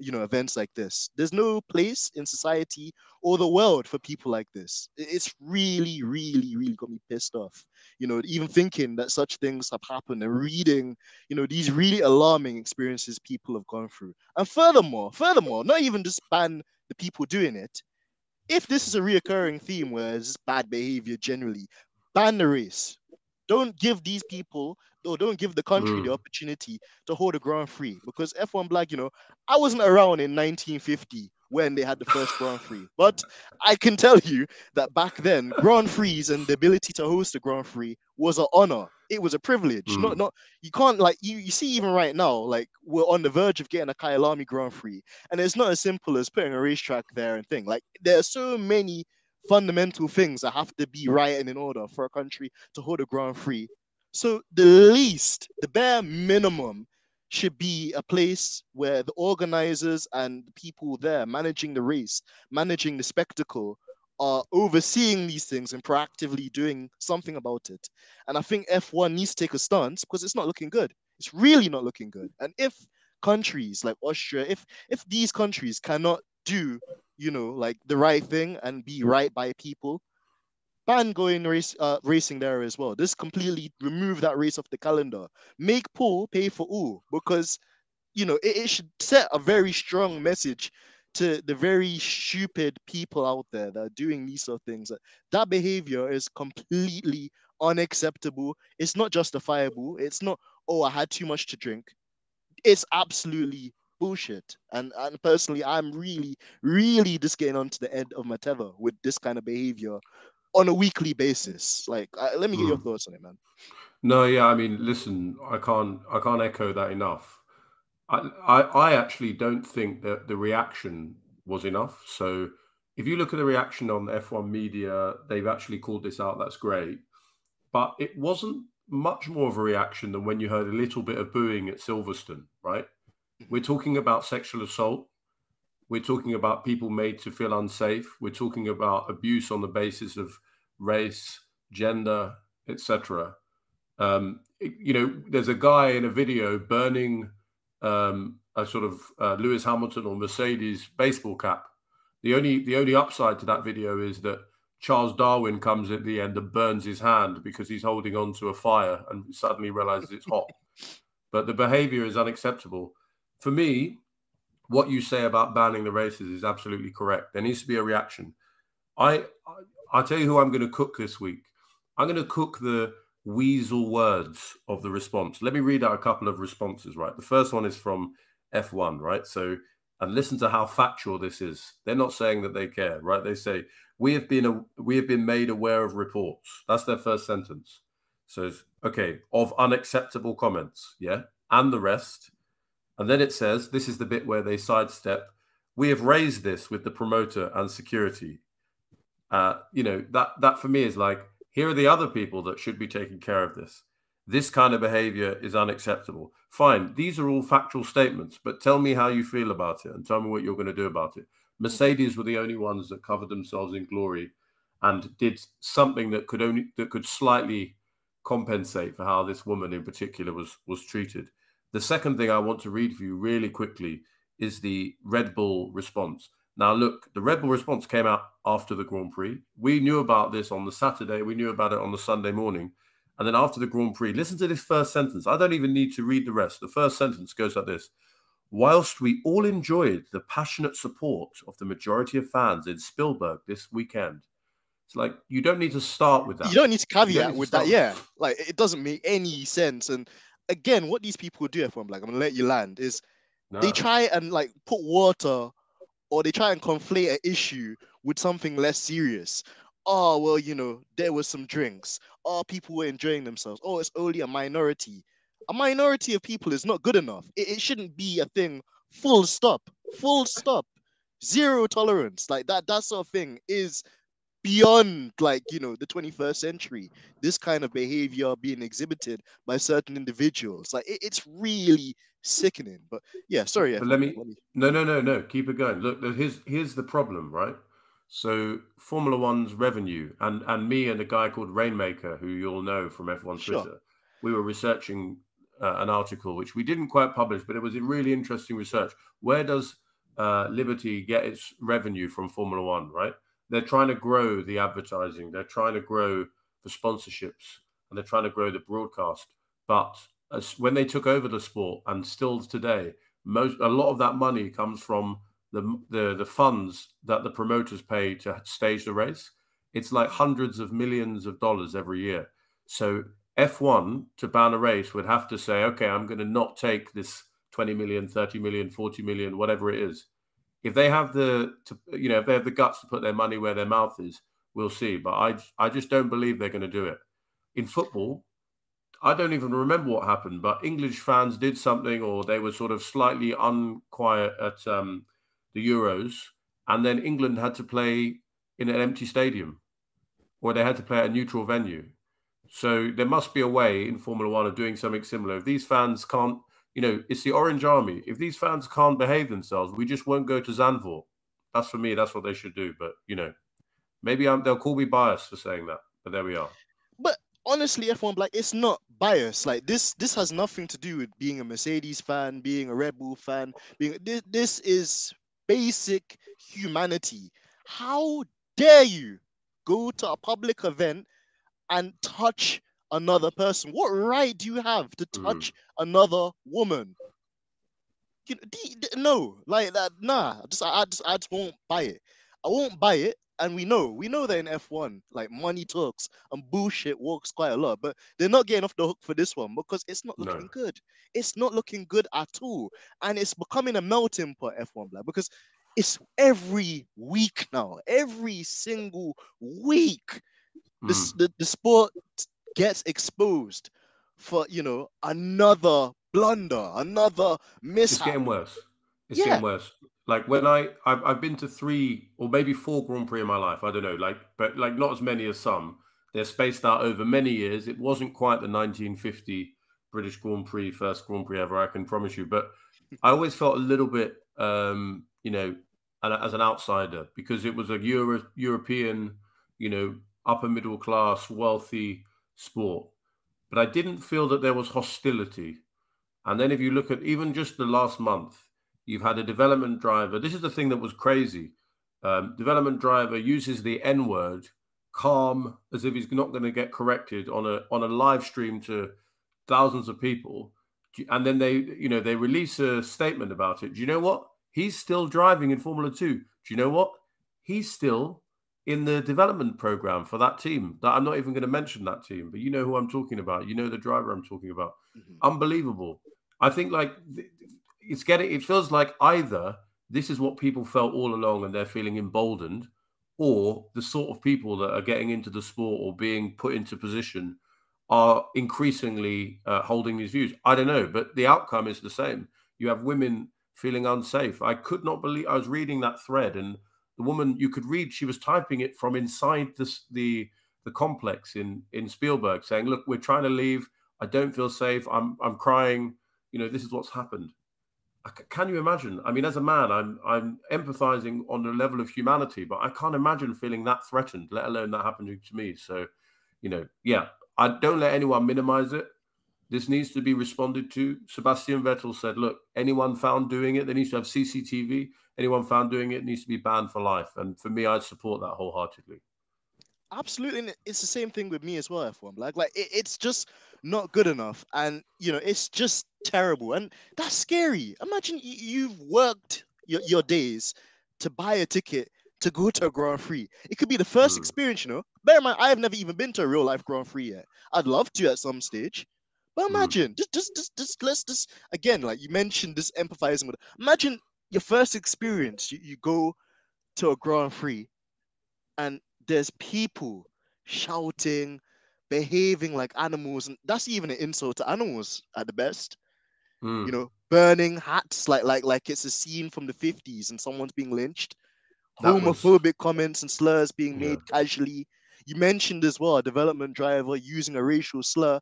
events like this. There's no place in society or the world for people like this. It's really, really, really got me pissed off. Even thinking that such things have happened and reading, these really alarming experiences people have gone through. And furthermore, not even just ban the people doing it. If this is a reoccurring theme where it's bad behavior generally, ban the race. Don't give these people, or don't give the country the opportunity to hold a Grand Prix. Because F1 BLAG, I wasn't around in 1950 when they had the first Grand Prix, but I can tell you that back then, Grand Prix and the ability to host a Grand Prix was an honor. It was a privilege. Not you can't, like, you see, even right now, like, we're on the verge of getting a Kyalami Grand Prix, and it's not as simple as putting a racetrack there and thing. Like, there are so many fundamental things that have to be right and in order for a country to hold a Grand Prix. So the bare minimum should be a place where the organizers and the people there managing the race, managing the spectacle, are overseeing these things and proactively doing something about it. And I think F1 needs to take a stance because it's not looking good. It's really not looking good. And if countries like Austria, if these countries cannot do, like, the right thing and be right by people, ban going racing there as well. Just completely remove that race off the calendar. Make pool pay for all, because it should set a very strong message to the very stupid people out there that are doing these sort of things. That behavior is completely unacceptable. It's not justifiable. It's not, oh, I had too much to drink. It's absolutely bullshit. And personally, I'm really, really just getting onto the end of my tether with this kind of behavior on a weekly basis. Like, let me get your thoughts on it, man. No, yeah, I mean, listen, I can't echo that enough. I actually don't think that the reaction was enough. So if you look at the reaction on F1 media, they've actually called this out. That's great. But it wasn't much more of a reaction than when you heard a little bit of booing at Silverstone, right? We're talking about sexual assault. We're talking about people made to feel unsafe. We're talking about abuse on the basis of race, gender, etc. There's a guy in a video burning a sort of Lewis Hamilton or Mercedes baseball cap. The only upside to that video is that Charles Darwin comes at the end and burns his hand because he's holding on to a fire and suddenly realizes it's hot. But the behavior is unacceptable. For me, what you say about banning the races is absolutely correct. There needs to be a reaction. I'll tell you who I'm going to cook this week. I'm going to cook the weasel words of the response. Let me read out a couple of responses, right? The first one is from F1, right? So, and listen to how factual this is. They're not saying that they care, right? They say, we have been made aware of reports. That's their first sentence. So, okay, of unacceptable comments, yeah? And the rest. And then it says, this is the bit where they sidestep, we have raised this with the promoter and security. That for me is like, here are the other people that should be taking care of this. This kind of behavior is unacceptable. Fine, these are all factual statements, but tell me how you feel about it and tell me what you're going to do about it. Mercedes were the only ones that covered themselves in glory and did something that could slightly compensate for how this woman in particular was treated. The second thing I want to read for you really quickly is the Red Bull response. Now, look, the Red Bull response came out after the Grand Prix. We knew about this on the Saturday. We knew about it on the Sunday morning. And then after the Grand Prix, listen to this first sentence. I don't even need to read the rest. The first sentence goes like this. Whilst we all enjoyed the passionate support of the majority of fans in Spielberg this weekend. It's like, you don't need to start with that. You don't need to caveat with that. Yeah. Like, it doesn't make any sense. And again, what these people do, F1 BLAG, I'm going to let you land, is they try and, like, put water, or they try and conflate an issue with something less serious. Oh, well, there was some drinks. Oh, people were enjoying themselves. Oh, it's only a minority. A minority of people is not good enough. It shouldn't be a thing. Full stop. Full stop. Zero tolerance. Like, that sort of thing is beyond, like, the 21st century. This kind of behavior being exhibited by certain individuals. Like, it's really sickening. But yeah, sorry. But No. Keep it going. Look, here's the problem, right? So Formula One's revenue, and me and a guy called Rainmaker, who you'll know from F1 Sure. Twitter, we were researching an article which we didn't quite publish, but it was a really interesting research. Where does Liberty get its revenue from Formula One, right? They're trying to grow the advertising, they're trying to grow the sponsorships, and they're trying to grow the broadcast. But when they took over the sport, and still today, a lot of that money comes from the funds that the promoters pay to stage the race. It's like hundreds of millions of dollars every year. So F1 to ban a race would have to say, okay, I'm going to not take this 20 million, 30 million, 40 million, whatever it is. If they have if they have the guts to put their money where their mouth is, we'll see. But I just don't believe they're going to do it. In football, I don't even remember what happened, but English fans did something, or they were sort of slightly unquiet at the Euros, and then England had to play in an empty stadium, or they had to play at a neutral venue. So there must be a way in Formula One of doing something similar. If these fans can't, it's the Orange Army. If these fans can't behave themselves, we just won't go to Zandvoort. That's for me. That's what they should do. But, maybe they'll call me biased for saying that. But there we are. But honestly, F1BLAG, it's not bias. Like this has nothing to do with being a Mercedes fan, being a Red Bull fan. This is basic humanity. How dare you go to a public event and touch another person? What right do you have to touch another woman? No, like that. Nah, I just won't buy it. I won't buy it. And we know that in F1, like money talks and bullshit works quite a lot, but they're not getting off the hook for this one because it's not looking good. It's not looking good at all. And it's becoming a melting pot, F1BLAG, because it's every week now, every single week, the sport gets exposed for, another blunder, another mishap. It's getting worse. It's getting worse. Like when I've been to 3 or maybe 4 Grand Prix in my life. I don't know, but not as many as some. They're spaced out over many years. It wasn't quite the 1950 British Grand Prix, first Grand Prix ever, I can promise you. But I always felt a little bit, as an outsider, because it was a European, upper middle class, wealthy sport. But I didn't feel that there was hostility. And then if you look at even just the last month, you've had a development driver. This is the thing that was crazy. Development driver uses the N-word, calm, as if he's not going to get corrected on a live stream to thousands of people. And then they release a statement about it. Do you know what? He's still driving in Formula 2. Do you know what? He's still in the development program for that team. That I'm not even going to mention that team, but you know who I'm talking about. You know the driver I'm talking about. Unbelievable. I think it feels like either this is what people felt all along and they're feeling emboldened, or the sort of people that are getting into the sport or being put into position are increasingly holding these views. I don't know, but the outcome is the same. You have women feeling unsafe. I could not believe, I was reading that thread, and the woman, you could read, she was typing it from inside the complex in Spielberg, saying, look, we're trying to leave. I don't feel safe. I'm crying. This is what's happened. Can you imagine? I mean, as a man, I'm empathizing on the level of humanity, but I can't imagine feeling that threatened, let alone that happening to me. So, I don't let anyone minimize it. This needs to be responded to. Sebastian Vettel said, look, anyone found doing it, there needs to have CCTV. Anyone found doing it needs to be banned for life. And for me, I'd support that wholeheartedly. Absolutely. And it's the same thing with me as well, F1BLAG. Like it's just not good enough. And, it's just terrible. And that's scary. Imagine you've worked your days to buy a ticket to go to a Grand Prix. It could be the first experience, Bear in mind, I have never even been to a real life Grand Prix yet. I'd love to at some stage. But imagine, let's just, again, like you mentioned, this empathizing with, imagine your first experience. You go to a Grand Prix and there's people shouting, behaving like animals, and that's even an insult to animals at the best. Burning hats like it's a scene from the 50s and someone's being lynched. Homophobic comments and slurs being made casually. You mentioned as well a development driver using a racial slur.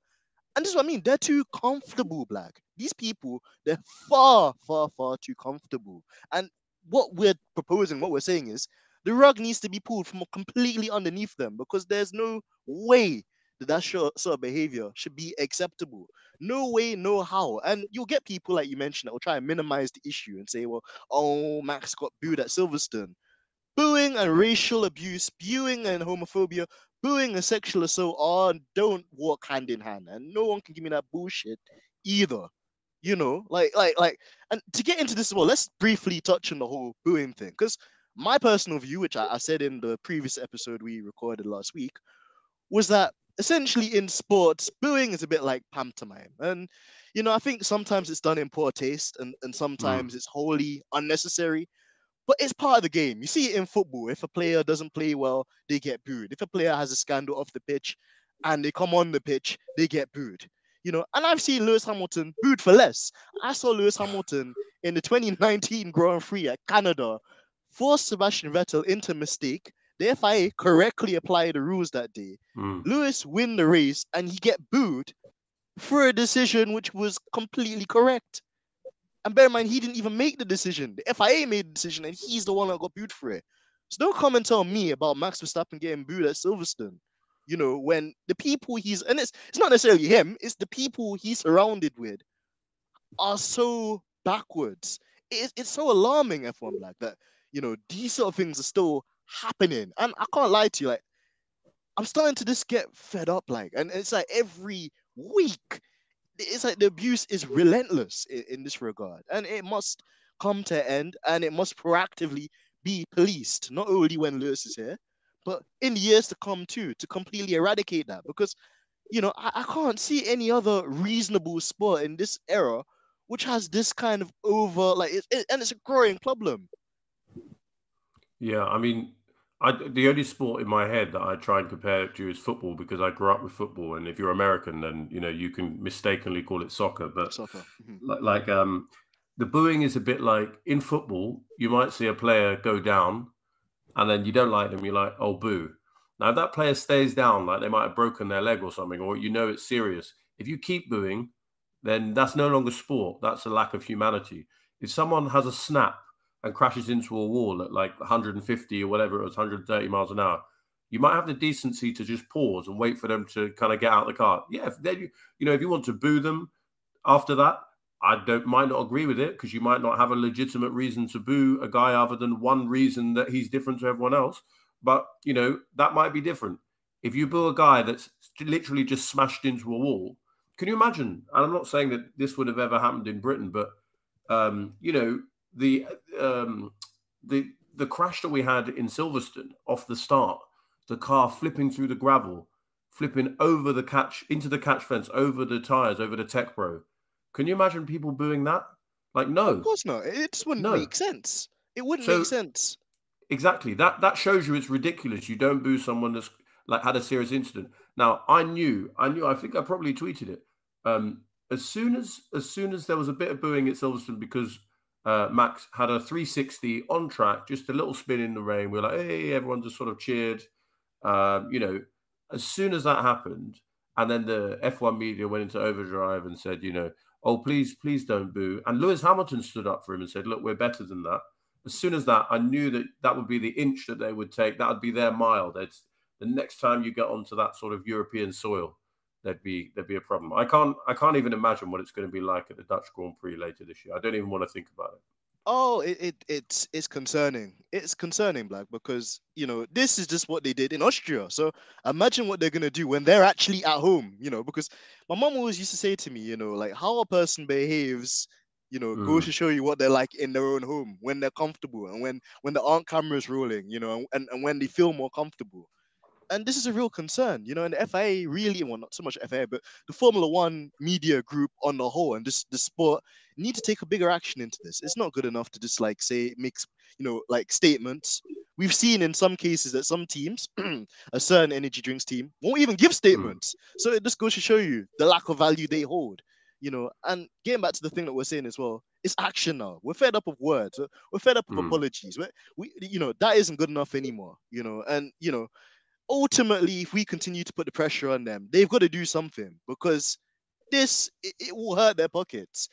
And this is what I mean. They're too comfortable, Black. These people, they're far, far, far too comfortable. And what we're proposing, what we're saying is, the rug needs to be pulled from completely underneath them, because there's no way that sort of behavior should be acceptable. No way, no how. And you'll get people like you mentioned that will try and minimize the issue and say, well, oh, Max got booed at Silverstone. Booing and racial abuse, booing and homophobia, booing and sexual assault don't walk hand in hand, and no one can give me that bullshit either. And to get into this as well, let's briefly touch on the whole booing thing, because my personal view, which I said in the previous episode we recorded last week, was that essentially in sports, booing is a bit like pantomime. And, I think sometimes it's done in poor taste and Mm. sometimes it's wholly unnecessary, but it's part of the game. You see it in football. If a player doesn't play well, they get booed. If a player has a scandal off the pitch and they come on the pitch, they get booed. And I've seen Lewis Hamilton booed for less. I saw Lewis Hamilton in the 2019 Grand Prix at Canada force Sebastian Vettel into mistake. The FIA correctly applied the rules that day. Mm. Lewis win the race and he get booed for a decision which was completely correct. And bear in mind, he didn't even make the decision. The FIA made the decision, and he's the one that got booed for it. So don't come and tell me about Max Verstappen getting booed at Silverstone. When the people and it's not necessarily him, it's the people he's surrounded with are so backwards. It's so alarming, F1 BLAG, that these sort of things are still happening. And I can't lie to you, like I'm starting to just get fed up, like, and it's like every week it's like the abuse is relentless in this regard, and it must come to an end, and it must proactively be policed, not only when Lewis is here, but in the years to come too, to completely eradicate that. Because I can't see any other reasonable sport in this era which has this kind of and it's a growing problem. Yeah, I mean, the only sport in my head that I try and compare it to is football, because I grew up with football, and if you're American, then you can mistakenly call it soccer. But Soccer. the booing is a bit like in football. You might see a player go down, and then you don't like them. You're like, oh, boo. Now, if that player stays down, like they might have broken their leg or something, or it's serious. If you keep booing, then that's no longer sport. That's a lack of humanity. If someone has a snap and crashes into a wall at like 150 or whatever it was, 130 miles an hour, you might have the decency to just pause and wait for them to kind of get out of the car. Yeah, if you want to boo them after that, might not agree with it, because you might not have a legitimate reason to boo a guy other than one reason that he's different to everyone else. But that might be different. If you boo a guy that's literally just smashed into a wall, can you imagine? And I'm not saying that this would have ever happened in Britain, but the crash that we had in Silverstone off the start, the car flipping through the gravel, flipping over into the catch fence, over the tires, over the tech bro. Can you imagine people booing that? Like, no. Of course not. It just wouldn't make sense. It wouldn't make sense. Exactly. That shows you it's ridiculous. You don't boo someone that's like had a serious incident. Now, I think I probably tweeted it. As soon as there was a bit of booing at Silverstone because Max had a 360 on track, just a little spin in the rain, we were like, hey, everyone just sort of cheered. As soon as that happened, and then the F1 media went into overdrive and said, oh, please don't boo. And Lewis Hamilton stood up for him and said, look, we're better than that. As soon as that, I knew that would be the inch that they would take. That would be their mile. The next time you get onto that sort of European soil, there'd be a problem. I can't even imagine what it's going to be like at the Dutch Grand Prix later this year. I don't even want to think about it. Oh, it's concerning. It's concerning, Black, because this is just what they did in Austria. So imagine what they're gonna do when they're actually at home. Because my mom always used to say to me, like how a person behaves, goes to show you what they're like in their own home when they're comfortable and when there aren't cameras rolling, and when they feel more comfortable. And this is a real concern, and the FIA really, well, not so much FIA, but the Formula One media group on the whole, and the sport need to take a bigger action into this. It's not good enough to just like say mix, like statements. We've seen in some cases that some teams, a certain energy drinks team, won't even give statements. So it just goes to show you the lack of value they hold. And getting back to the thing that we're saying as well, it's action now. We're fed up of words. We're fed up of apologies. We that isn't good enough anymore. And ultimately, if we continue to put the pressure on them, they've got to do something, because it will hurt their pockets.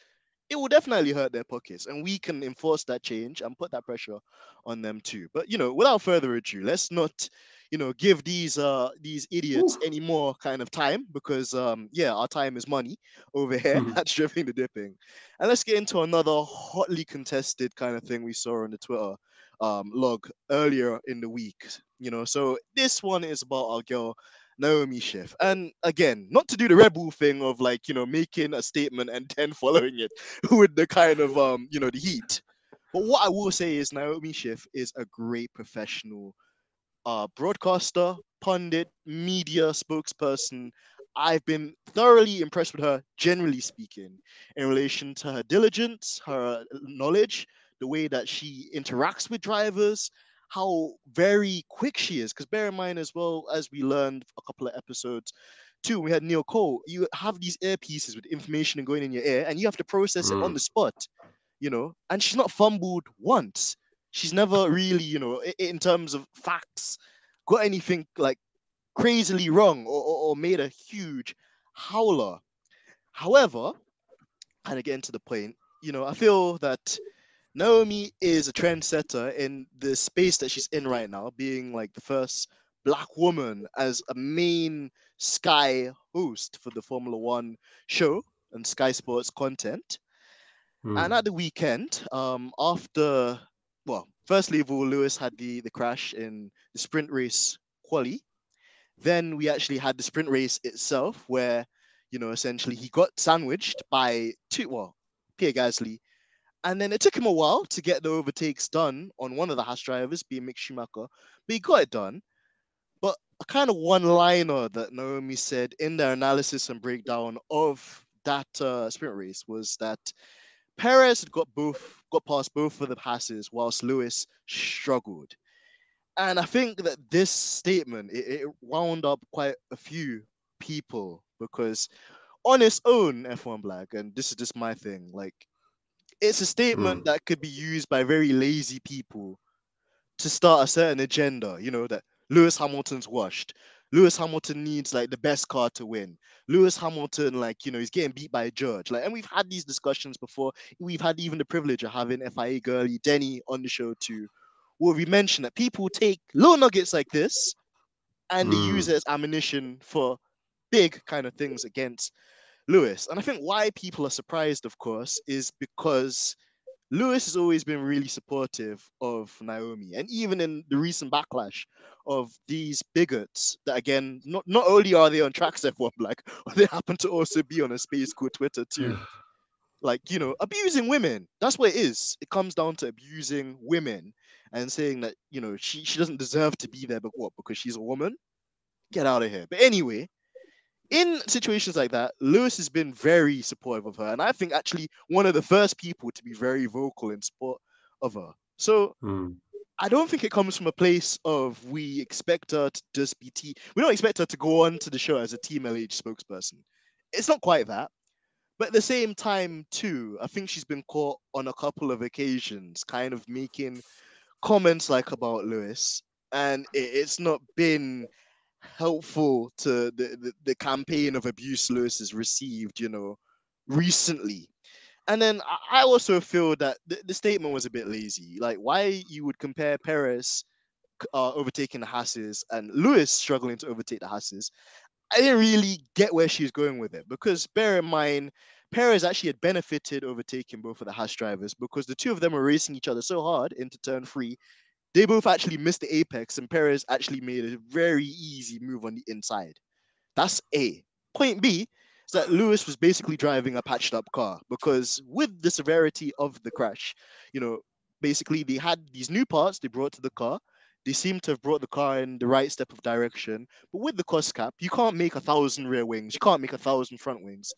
It will definitely hurt their pockets, and we can enforce that change and put that pressure on them too. But without further ado, let's not give these idiots Woo. any more kind of time, because yeah, our time is money over here at Stripping the Dipping. And let's get into another hotly contested kind of thing we saw on the Twitter log earlier in the week. So this one is about our girl Naomi Schiff. And again, not to do the rebel thing of like, making a statement and then following it with the kind of the heat. But what I will say is Naomi Schiff is a great professional broadcaster, pundit, media spokesperson. I've been thoroughly impressed with her, generally speaking, in relation to her diligence, her knowledge, the way that she interacts with drivers, how very quick she is. Because bear in mind, as well as we learned a couple of episodes too, we had Neil Cole. You have these earpieces with information going in your ear, and you have to process it on the spot. And she's not fumbled once. She's never really, in terms of facts, got anything like crazily wrong, or made a huge howler. However, kind of getting to the point, I feel that Naomi is a trendsetter in the space that she's in right now, being like the first black woman as a main Sky host for the Formula One show and Sky Sports content. And at the weekend, after, well, firstly of all, Lewis had the crash in the sprint race quali. Then we actually had the sprint race itself, where, essentially he got sandwiched by Pierre Gasly. And then it took him a while to get the overtakes done on one of the Haas drivers, being Mick Schumacher, but he got it done. But a kind of one-liner that Naomi said in their analysis and breakdown of that sprint race was that Perez had got past both of the passes, whilst Lewis struggled. And I think that this statement it wound up quite a few people, because on its own, F1BLAG, and this is just my thing, like, it's a statement that could be used by very lazy people to start a certain agenda, that Lewis Hamilton's washed. Lewis Hamilton needs like the best car to win. Lewis Hamilton, like, he's getting beat by a judge. Like, and we've had these discussions before. We've had even the privilege of having FIA girlie Denny on the show too, where we mentioned that people take little nuggets like this and they use it as ammunition for big kind of things against Lewis. And I think why people are surprised, of course, is because Lewis has always been really supportive of Naomi, and even in the recent backlash of these bigots that, again, not only are they on tracks F1 Black, but they happen to also be on a space called Twitter too. Like, abusing women. That's what it is. It comes down to abusing women and saying that, she doesn't deserve to be there, but what? Because she's a woman? Get out of here. But anyway, in situations like that, Lewis has been very supportive of her, and I think actually one of the first people to be very vocal in support of her. So I don't think it comes from a place of we expect her to just be we don't expect her to go on to the show as a Team LH spokesperson. It's not quite that. But at the same time, too, I think she's been caught on a couple of occasions kind of making comments like about Lewis, and it's not been helpful to the campaign of abuse Lewis has received, recently. And then I also feel that the statement was a bit lazy. Like, why you would compare Perez overtaking the Hasses and Lewis struggling to overtake the Hasses, I didn't really get where she was going with it, because bear in mind, Perez actually had benefited overtaking both of the Haas drivers, because the two of them were racing each other so hard into turn 3. They both actually missed the apex, and Perez actually made a very easy move on the inside. That's A. Point B is that Lewis was basically driving a patched up car, because with the severity of the crash, basically they had these new parts they brought to the car. They seem to have brought the car in the right step of direction. But with the cost cap, you can't make 1,000 rear wings. You can't make 1,000 front wings.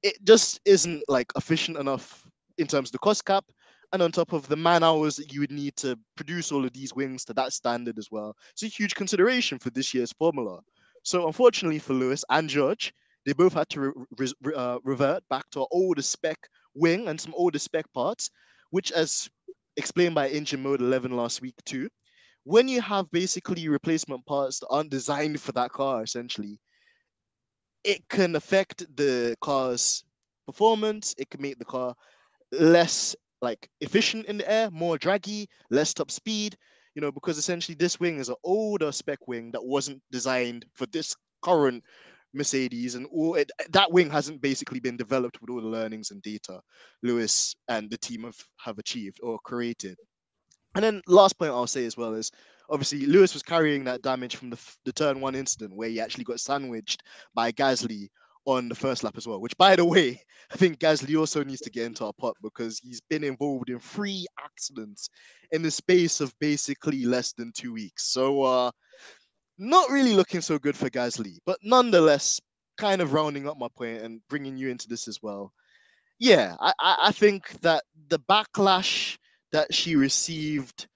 It just isn't like efficient enough in terms of the cost cap, and on top of the man hours that you would need to produce all of these wings to that standard as well. It's a huge consideration for this year's formula. So unfortunately for Lewis and George, they both had to revert back to an older spec wing and some older spec parts, which, as explained by Engine Mode 11 last week too, when you have basically replacement parts that aren't designed for that car, essentially, it can affect the car's performance. It can make the car less like efficient in the air, more draggy, less top speed. because essentially this wing is an older spec wing that wasn't designed for this current Mercedes, and that wing hasn't basically been developed with all the learnings and data Lewis and the team have achieved or created. And then last point I'll say as well is obviously Lewis was carrying that damage from the turn one incident where he actually got sandwiched by Gasly on the first lap as well, which, by the way, I think Gasly also needs to get into our pot because he's been involved in 3 accidents in the space of basically less than 2 weeks. So not really looking so good for Gasly, but nonetheless, kind of rounding up my point and bringing you into this as well. Yeah, I think that the backlash that she received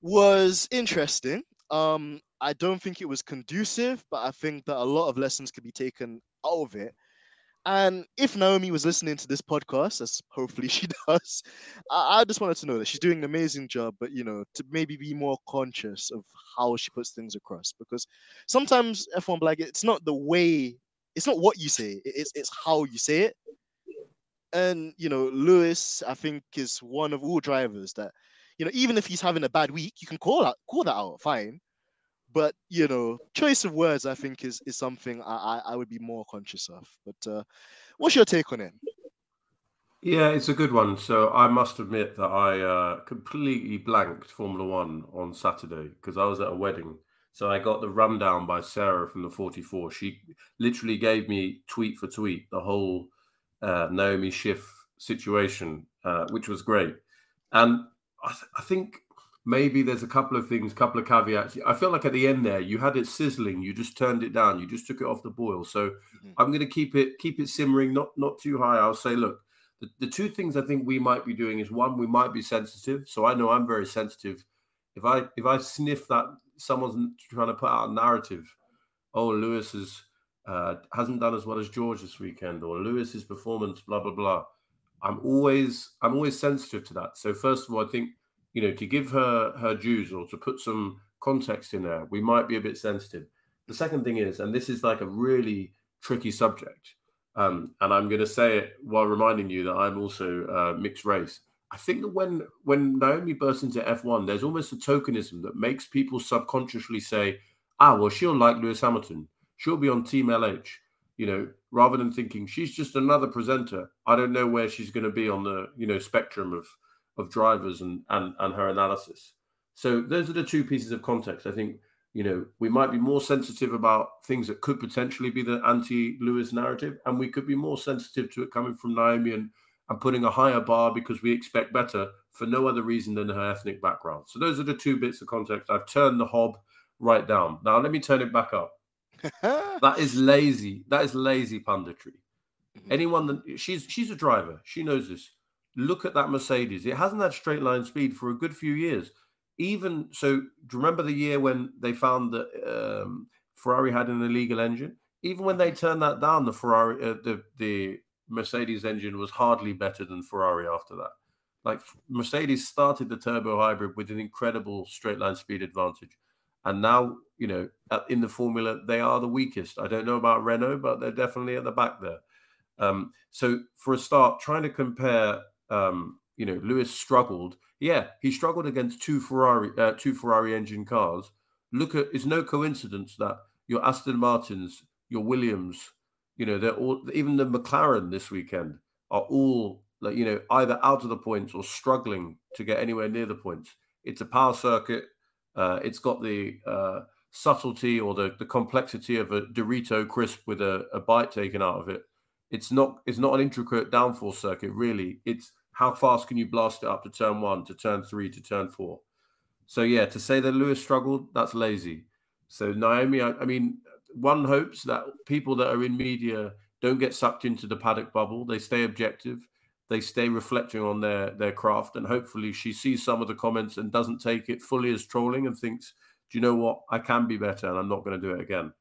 was interesting. I don't think it was conducive, but I think that a lot of lessons could be taken out of it. And if Naomi was listening to this podcast, as hopefully she does, I just wanted to know that she's doing an amazing job, but to maybe be more conscious of how she puts things across, because sometimes F1BLAG, it's not the way, it's not what you say, it's how you say it. And Lewis, I think, is one of all drivers that, even if he's having a bad week, you can call that out, fine. But choice of words, I think, is something I would be more conscious of. But what's your take on it? Yeah, it's a good one. So I must admit that I completely blanked Formula One on Saturday because I was at a wedding. So I got the rundown by Sarah from the 44. She literally gave me tweet for tweet the whole Naomi Schiff situation, which was great. And I think maybe there's a couple of things, couple of caveats. I feel like at the end there, you had it sizzling. You just turned it down. You just took it off the boil. So I'm going to keep it simmering, not too high. I'll say, look, the 2 things I think we might be doing is, one, we might be sensitive. So I know I'm very sensitive. If I sniff that someone's trying to put out a narrative, oh, Lewis hasn't done as well as George this weekend, or Lewis's performance, blah blah blah. I'm always sensitive to that. So first of all, I think to give her dues or to put some context in there, we might be a bit sensitive. The second thing is, and this is like a really tricky subject. And I'm going to say it while reminding you that I'm also mixed race. I think that when Naomi bursts into F1, there's almost a tokenism that makes people subconsciously say, well, she'll like Lewis Hamilton. She'll be on Team LH, rather than thinking she's just another presenter. I don't know where she's going to be on the, spectrum of drivers and her analysis. So those are the 2 pieces of context. I think, we might be more sensitive about things that could potentially be the anti-Lewis narrative, and we could be more sensitive to it coming from Naomi and putting a higher bar because we expect better for no other reason than her ethnic background. So those are the 2 bits of context. I've turned the hob right down. Now let me turn it back up. That is lazy. That is lazy punditry. Anyone that she's a driver. She knows this. Look at that Mercedes. It hasn't had straight line speed for a good few years. Even so, do you remember the year when they found that Ferrari had an illegal engine? Even when they turned that down, the Ferrari, the Mercedes engine was hardly better than Ferrari after that. Like, Mercedes started the turbo hybrid with an incredible straight line speed advantage. And now, in the formula, they are the weakest. I don't know about Renault, but they're definitely at the back there. So for a start, trying to compare, Lewis struggled. Yeah, he struggled against 2 Ferrari engine cars. It's no coincidence that your Aston Martins, your Williams, they're all, even the McLaren this weekend are all either out of the points or struggling to get anywhere near the points. It's a power circuit. It's got the subtlety or the complexity of a Dorito crisp with a bite taken out of it. It's not an intricate downforce circuit, really. It's how fast can you blast it up to turn 1, to turn 3, to turn 4. So yeah, to say that Lewis struggled, that's lazy. So Naomi, I mean, one hopes that people that are in media don't get sucked into the paddock bubble. They stay objective. They stay reflecting on their craft, and hopefully she sees some of the comments and doesn't take it fully as trolling and thinks, do you know what? I can be better, and I'm not going to do it again.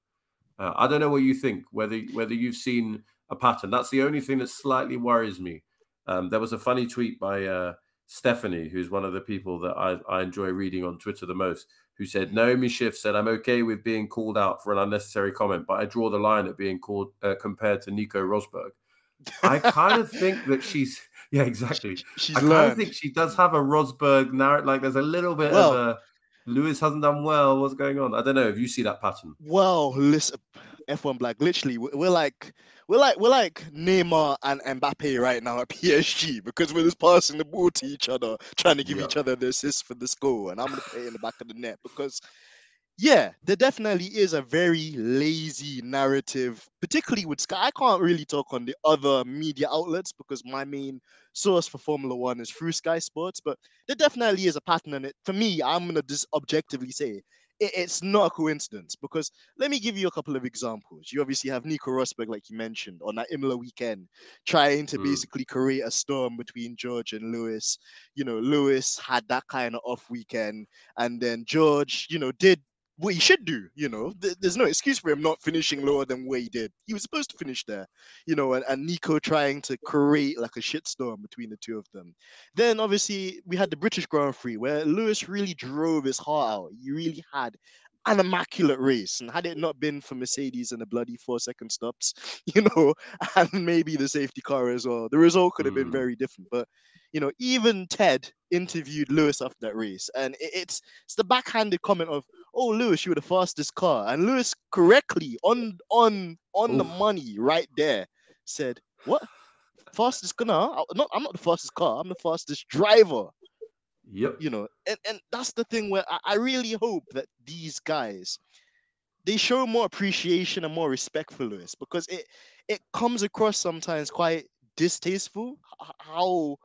I don't know what you think, whether you've seen a pattern. That's the only thing that slightly worries me. There was a funny tweet by Stephanie, who's one of the people that I enjoy reading on Twitter the most, who said, Naomi Schiff said, I'm okay with being called out for an unnecessary comment, but I draw the line at being called compared to Nico Rosberg. I kind of think that yeah, exactly. I kind of think she does have a Rosberg narrative. Like, there's a little bit of a... Lewis hasn't done well. What's going on? I don't know. If you see that pattern? Well, listen, F1 BLAG. Literally, we're like Neymar and Mbappe right now at PSG because we're just passing the ball to each other, trying to give Yeah. each other the assist for the score, and I'm gonna put it in the back of the net because yeah, there definitely is a very lazy narrative, particularly with Sky. I can't really talk on the other media outlets because my main source for Formula One is through Sky Sports, but there definitely is a pattern in it. For me, I'm going to just objectively say it's not a coincidence because let me give you a couple of examples. You obviously have Nico Rosberg, like you mentioned, on that Imola weekend, trying to Mm. basically create a storm between George and Lewis. Lewis had that kind of off weekend, and then George, did what he should do. There's no excuse for him not finishing lower than where he did. He was supposed to finish there, and Nico trying to create like a shitstorm between the two of them. Then obviously we had the British Grand Prix where Lewis really drove his heart out. He really had an immaculate race, and had it not been for Mercedes and the bloody 4 second stops, and maybe the safety car as well, the result could have been Mm. very different. But even Ted interviewed Lewis after that race, and it's the backhanded comment of, "Oh, Lewis, you were the fastest car," and Lewis correctly on the Oof. money right there said, "What? Fastest car? No, I'm not the fastest car. I'm the fastest driver." Yep. And that's the thing where I really hope that these guys, they show more appreciation and more respect for Lewis, because it comes across sometimes quite distasteful how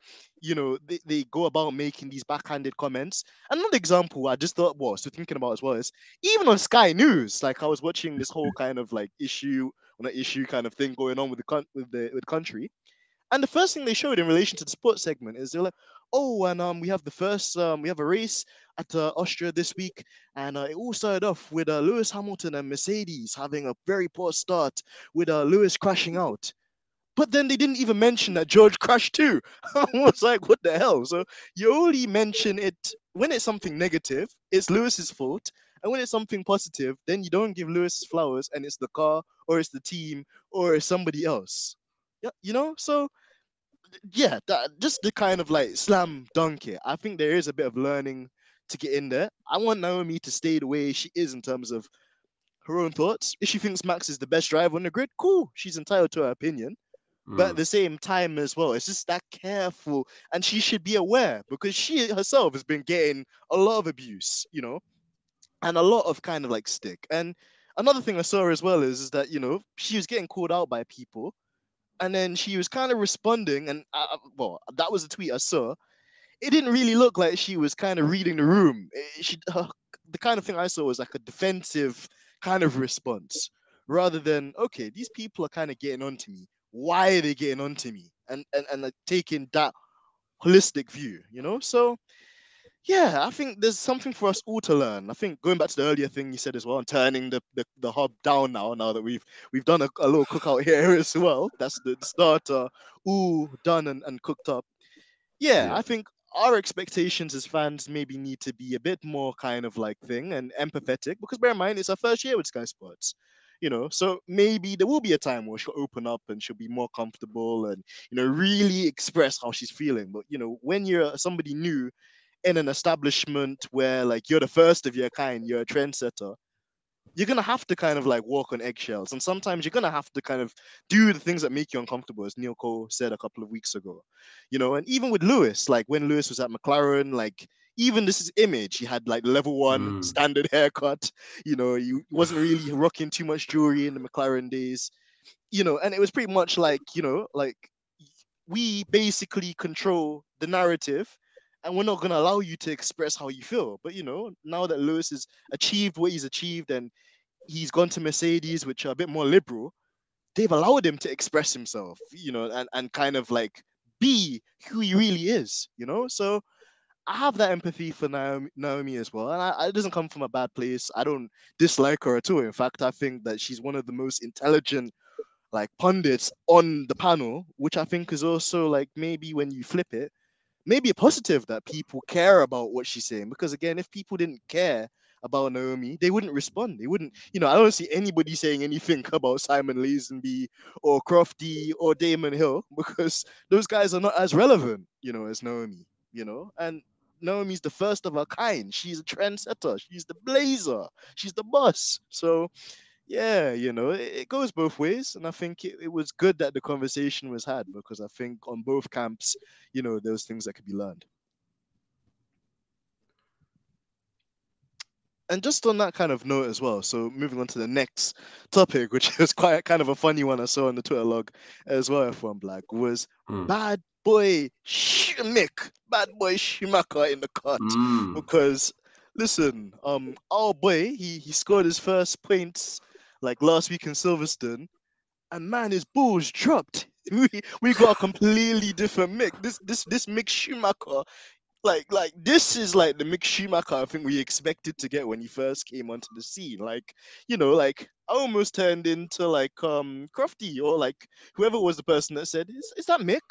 they go about making these backhanded comments. Another example I just thought was, so thinking about as well, is even on Sky News. Like, I was watching this whole kind of like issue on an issue kind of thing going on with the country, and the first thing they showed in relation to the sports segment is they're like, "Oh, and we have a race at Austria this week, and it all started off with Lewis Hamilton and Mercedes having a very poor start, with Lewis crashing out." But then they didn't even mention that George crashed too. I was like, what the hell? So you only mention it when it's something negative, it's Lewis's fault. And when it's something positive, then you don't give Lewis his flowers, and it's the car, or it's the team, or it's somebody else. Yeah, So yeah, just the kind of like slam dunk it. I think there is a bit of learning to get in there. I want Naomi to stay the way she is in terms of her own thoughts. If she thinks Max is the best driver on the grid, cool. She's entitled to her opinion. But at Mm. the same time as well, it's just that careful, and she should be aware because she herself has been getting a lot of abuse, and a lot of kind of like stick. And another thing I saw as well is that she was getting called out by people, and then she was kind of responding, and well, that was a tweet I saw. It didn't really look like she was kind of reading the room. The kind of thing I saw was like a defensive kind of response, rather than, okay, these people are kind of getting onto me. Why are they getting onto me? And like taking that holistic view, So yeah, I think there's something for us all to learn. I think going back to the earlier thing you said as well, and turning the hub down now that we've done a little cookout here as well. That's the starter, all done and cooked up. Yeah, Yeah. I think our expectations as fans maybe need to be a bit more kind of like thing and empathetic, because bear in mind it's our first year with Sky Sports. So maybe there will be a time where she'll open up and she'll be more comfortable and really express how she's feeling. But when you're somebody new in an establishment where like you're the first of your kind, you're a trendsetter, you're gonna have to kind of like walk on eggshells, and sometimes you're gonna have to kind of do the things that make you uncomfortable, as Neil Cole said a couple of weeks ago. And even with Lewis, like when Lewis was at McLaren, like even this is image, he had like level one Mm. standard haircut. He wasn't really rocking too much jewelry in the McLaren days. And it was pretty much like like we basically control the narrative, and we're not going to allow you to express how you feel. But now that Lewis has achieved what he's achieved, and he's gone to Mercedes, which are a bit more liberal, they've allowed him to express himself, and kind of like be who he really is. So I have that empathy for Naomi as well, and it doesn't come from a bad place. I don't dislike her at all. In fact, I think that she's one of the most intelligent like pundits on the panel, which I think is also like, maybe when you flip it, maybe a positive that people care about what she's saying. Because again, if people didn't care about Naomi, they wouldn't respond. They wouldn't, I don't see anybody saying anything about Simon Lazenby or Crofty or Damon Hill, because those guys are not as relevant, as Naomi, and Naomi's the first of her kind. She's a trendsetter. She's the blazer. She's the boss. So yeah, it goes both ways, and I think it was good that the conversation was had because I think on both camps, those things that could be learned. And just on that kind of note as well, so moving on to the next topic, which was quite kind of a funny one I saw on the Twitter log as well, F1BLAG, was bad boy Mick, bad boy Schumacher in the cut. Because listen, our boy, he scored his first points like last week in Silverstone, and man, his balls dropped. We got a completely different Mick. This Mick Schumacher, like this is like the Mick Schumacher I think we expected to get when he first came onto the scene. Like, like I almost turned into like Crofty or like whoever was the person that said, is that Mick?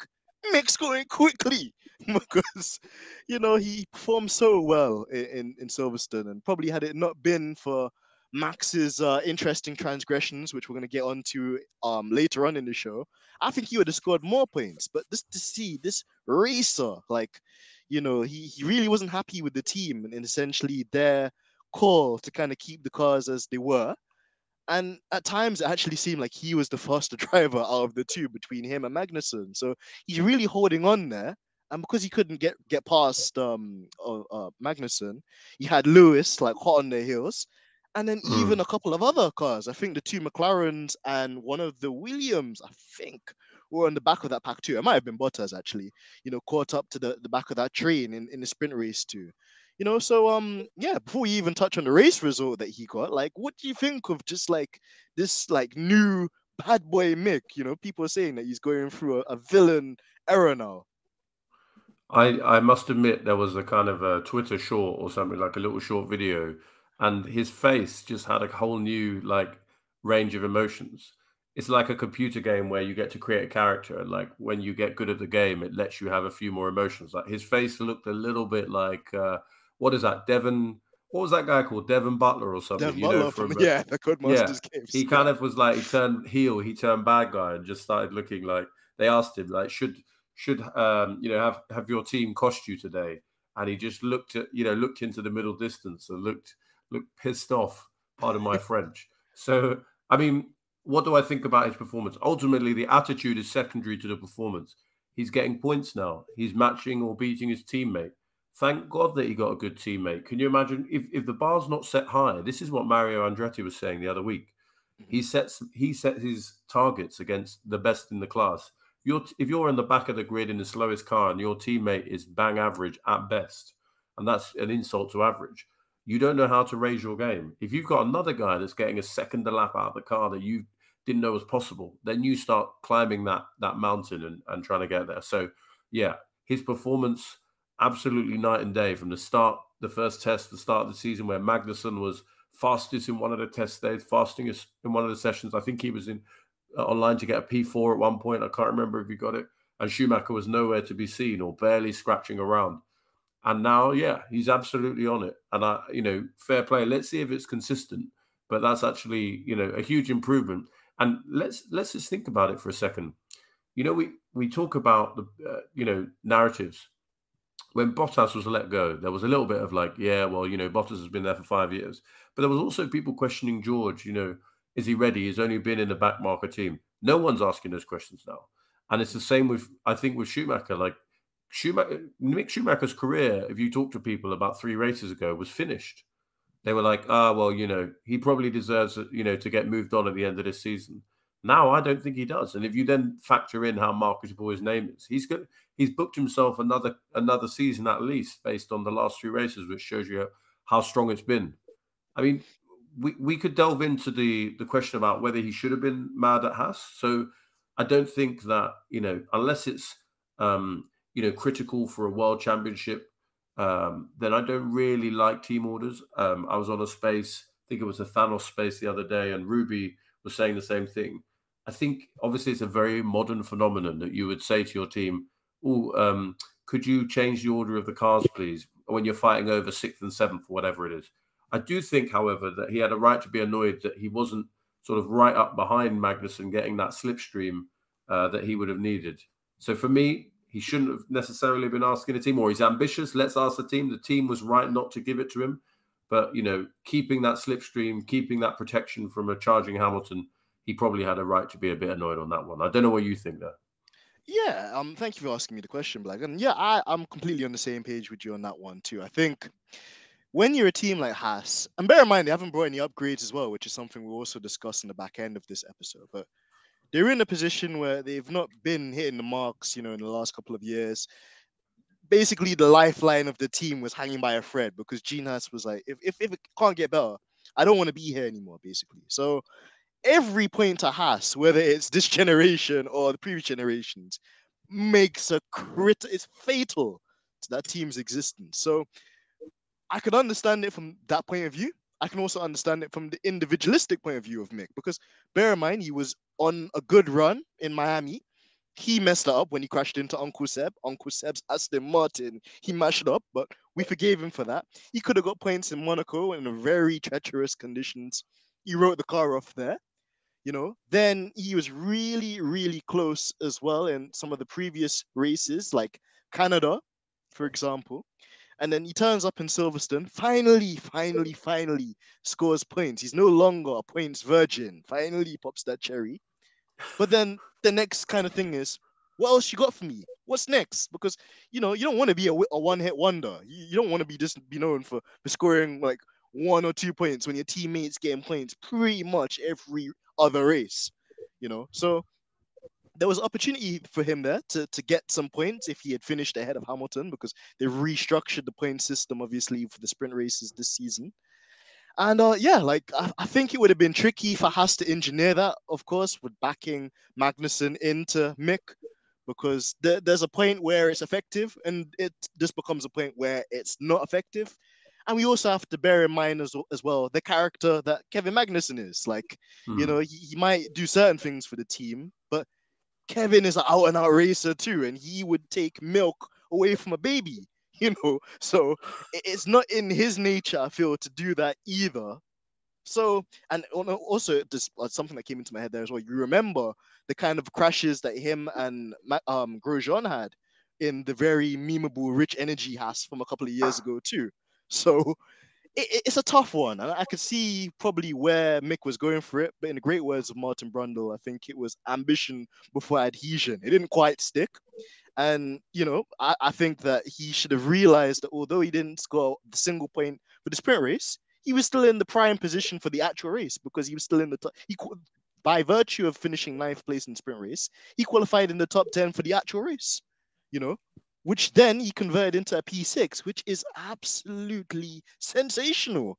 Mick's going quickly because he performed so well in Silverstone, and probably had it not been for Max's interesting transgressions, which we're going to get onto later on in the show, I think he would have scored more points. But just to see this racer, like, he really wasn't happy with the team and essentially their call to kind of keep the cars as they were. And at times, it actually seemed like he was the faster driver out of the two between him and Magnussen. So he's really holding on there. And because he couldn't get past Magnussen, he had Lewis like hot on their heels. And then even a couple of other cars. I think the two McLarens and one of the Williams, I think, were on the back of that pack too. It might have been Bottas actually, caught up to the back of that train in the sprint race too. So yeah, before we even touch on the race result that he got, like, what do you think of just like this like new bad boy Mick? People are saying that he's going through a villain era now. I must admit there was a kind of a Twitter short or something, like a little short video, and his face just had a whole new like range of emotions. It's like a computer game where you get to create a character, and like when you get good at the game, it lets you have a few more emotions. Like his face looked a little bit like what is that, Devon? What was that guy called? Devon Butler or something? Devin Butler from From the yeah, Codemasters games. he kind of was like he turned heel, he turned bad guy, and just started looking like they asked him like should have your team cost you today? And he just looked into the middle distance and looked pissed off. Pardon my French. So I mean, what do I think about his performance? Ultimately, the attitude is secondary to the performance. He's getting points now. He's matching or beating his teammate. Thank God that he got a good teammate. Can you imagine if the bar's not set high? This is what Mario Andretti was saying the other week. He sets his targets against the best in the class. If you're in the back of the grid in the slowest car and your teammate is bang average at best, and that's an insult to average, you don't know how to raise your game. If you've got another guy that's getting a second a lap out of the car that you didn't know was possible, then you start climbing that mountain and trying to get there. So yeah, his performance absolutely night and day from the start, the first test, the start of the season where Magnussen was fastest in one of the test days, fastest in one of the sessions. I think he was in online to get a P4 at one point. I can't remember if he got it. And Schumacher was nowhere to be seen or barely scratching around. And now, yeah, he's absolutely on it. And fair play. Let's see if it's consistent. But that's actually, a huge improvement. And let's just think about it for a second. We talk about the narratives. When Bottas was let go, there was a little bit of like, yeah, well, Bottas has been there for 5 years. But there was also people questioning George, is he ready? He's only been in the back marker team. No one's asking those questions now. And it's the same with Schumacher. Like Mick Schumacher's career, if you talk to people about 3 races ago, was finished. They were like, he probably deserves, to get moved on at the end of this season. Now, I don't think he does. And if you then factor in how marketable his name is, he's booked himself another season at least based on the last 3 races, which shows you how strong it's been. I mean, we could delve into the question about whether he should have been mad at Haas. So I don't think that, unless it's, critical for a world championship, then I don't really like team orders. I was on a space, I think it was a Thanos space the other day, and Ruby was saying the same thing. I think obviously it's a very modern phenomenon that you would say to your team, could you change the order of the cars, please, when you're fighting over 6th and 7th, or whatever it is. I do think, however, that he had a right to be annoyed that he wasn't sort of right up behind Magnussen getting that slipstream that he would have needed. So for me, he shouldn't have necessarily been asking the team, or he's ambitious. Let's ask the team. The team was right not to give it to him. But, keeping that slipstream, keeping that protection from a charging Hamilton, he probably had a right to be a bit annoyed on that one. I don't know what you think there. Yeah, thank you for asking me the question, Blag. And yeah, I'm completely on the same page with you on that one too. I think when you're a team like Haas, and bear in mind they haven't brought any upgrades as well, which is something we'll also discuss in the back end of this episode. But they're in a position where they've not been hitting the marks, in the last couple of years. Basically, the lifeline of the team was hanging by a thread because Gene Haas was like, if it can't get better, I don't want to be here anymore, basically. So every point to Haas, whether it's this generation or the previous generations, makes it's fatal to that team's existence. So I can understand it from that point of view. I can also understand it from the individualistic point of view of Mick, because bear in mind he was on a good run in Miami. He messed it up when he crashed into Uncle Seb. Uncle Seb's Aston Martin, he mashed it up, but we forgave him for that. He could have got points in Monaco in a very treacherous conditions. He wrote the car off there. Then he was really, really close as well in some of the previous races, like Canada, for example. And then he turns up in Silverstone, finally scores points. He's no longer a points virgin. Finally pops that cherry. But then the next kind of thing is, what else you got for me? What's next? Because, you don't want to be a one-hit wonder. You don't want to be known for scoring like 1 or 2 points when your teammates getting points pretty much every other race, So there was opportunity for him there to get some points if he had finished ahead of Hamilton, because they restructured the point system, obviously, for the sprint races this season. And yeah, like I think it would have been tricky for Haas to engineer that, of course, with backing Magnussen into Mick, because there's a point where it's effective and it just becomes a point where it's not effective. And we also have to bear in mind as well the character that Kevin Magnussen is. Like, he might do certain things for the team, but Kevin is an out and out racer too, and he would take milk away from a baby, So it's not in his nature, I feel, to do that either. So, and also just something that came into my head there as well. You remember the kind of crashes that him and Grosjean had in the very memeable Rich Energy Haas from a couple of years ago too. So it's a tough one, and I could see probably where Mick was going for it. But in the great words of Martin Brundle, I think it was ambition before adhesion. It didn't quite stick. And, I think that he should have realized that although he didn't score the single point for the sprint race, he was still in the prime position for the actual race, because he was still in the top. By virtue of finishing ninth place in the sprint race, he qualified in the top 10 for the actual race, which then he converted into a P6, which is absolutely sensational.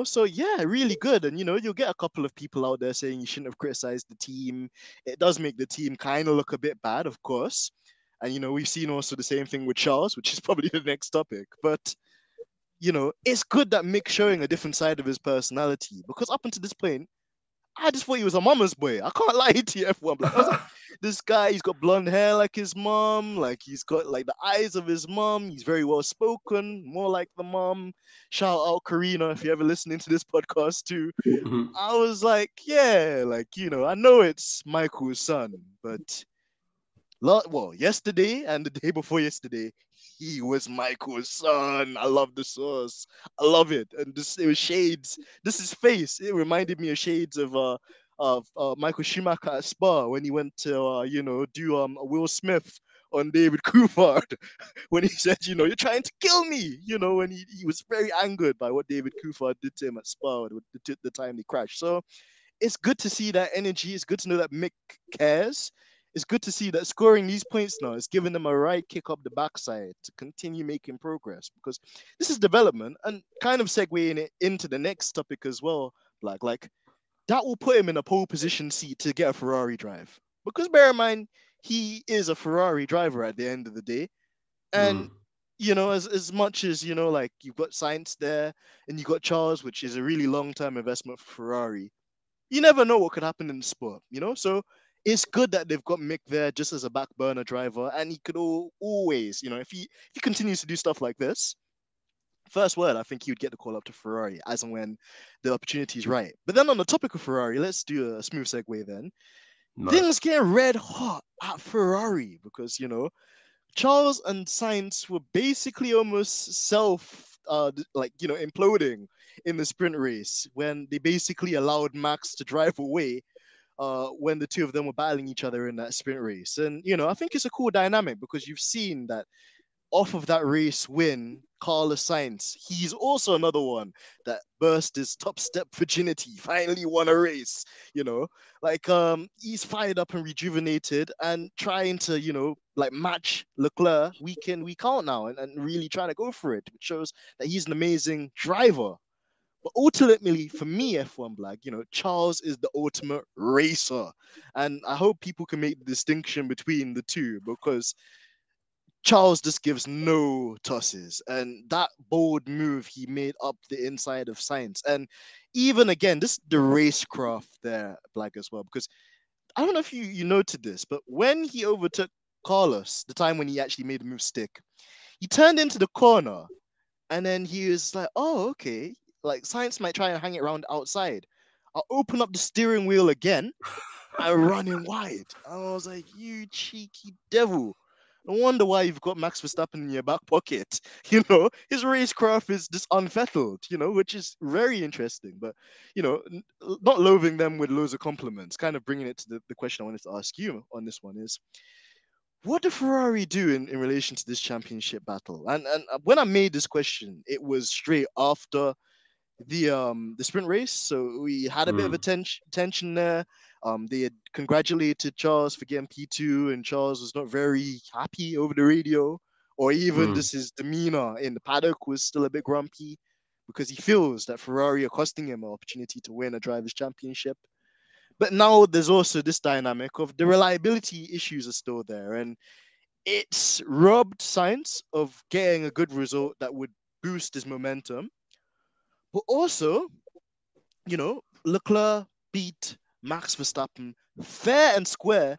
So yeah, really good. And you'll get a couple of people out there saying you shouldn't have criticized the team. It does make the team kind of look a bit bad, of course. And we've seen also the same thing with Charles, which is probably the next topic. But it's good that Mick's showing a different side of his personality, because up until this point, I just thought he was a mama's boy. I can't lie to you, F1. I was like, this guy, he's got blonde hair like his mom. Like, he's got like the eyes of his mom. He's very well spoken, more like the mom. Shout out Karina if you're ever listening to this podcast too. I was like, yeah, like, I know it's Michael's son, but yesterday and the day before yesterday, he was Michael's son. I love the sauce. I love it. And it was shades. This is face. It reminded me of shades of Michael Schumacher at Spa when he went to do a Will Smith on David Coulthard, when he said, you're trying to kill me, when he was very angered by what David Coulthard did to him at Spa the time they crashed. So it's good to see that energy. It's good to know that Mick cares. It's good to see that scoring these points now is giving them a right kick up the backside to continue making progress, because this is development, and kind of segueing it into the next topic as well, like that will put him in a pole position seat to get a Ferrari drive. Because bear in mind, he is a Ferrari driver at the end of the day. And as much as like you've got Sainz there and you got Charles, which is a really long-term investment for Ferrari, you never know what could happen in the sport, So it's good that they've got Mick there just as a back burner driver, and he could always, if he continues to do stuff like this, first word, I think he would get the call up to Ferrari as and when the opportunity is right. But then on the topic of Ferrari, let's do a smooth segue then. Nice. Things getting red hot at Ferrari, because Charles and Sainz were basically almost imploding in the sprint race when they basically allowed Max to drive away when the two of them were battling each other in that sprint race. And, I think it's a cool dynamic because you've seen that off of that race win, Carlos Sainz, he's also another one that burst his top step virginity, finally won a race, he's fired up and rejuvenated and trying to, match Leclerc week in, week out now and really trying to go for it, which shows that he's an amazing driver. But ultimately, for me, F1BLAG, Charles is the ultimate racer. And I hope people can make the distinction between the two because Charles just gives no tosses. And that bold move he made up the inside of Sainz. And even again, this is the racecraft there, Black, as well. Because I don't know if you noted this, but when he overtook Carlos, the time when he actually made the move stick, he turned into the corner and then he was like, oh, okay. Like Sainz might try and hang it around outside. I'll open up the steering wheel again and run in wide. And I was like, you cheeky devil. No wonder why you've got Max Verstappen in your back pocket. His racecraft is just unfettered, which is very interesting. But, not loathing them with loads of compliments, kind of bringing it to the question I wanted to ask you on this one is, what did Ferrari do in relation to this championship battle? And when I made this question, it was straight after the sprint race. So we had a bit of a tension there. They had congratulated Charles for getting P2, and Charles was not very happy over the radio, or even just his demeanor in the paddock was still a bit grumpy because he feels that Ferrari are costing him an opportunity to win a drivers' championship. But now there's also this dynamic of the reliability issues are still there, and it's robbed Sainz of getting a good result that would boost his momentum. But also, Leclerc beat Max Verstappen fair and square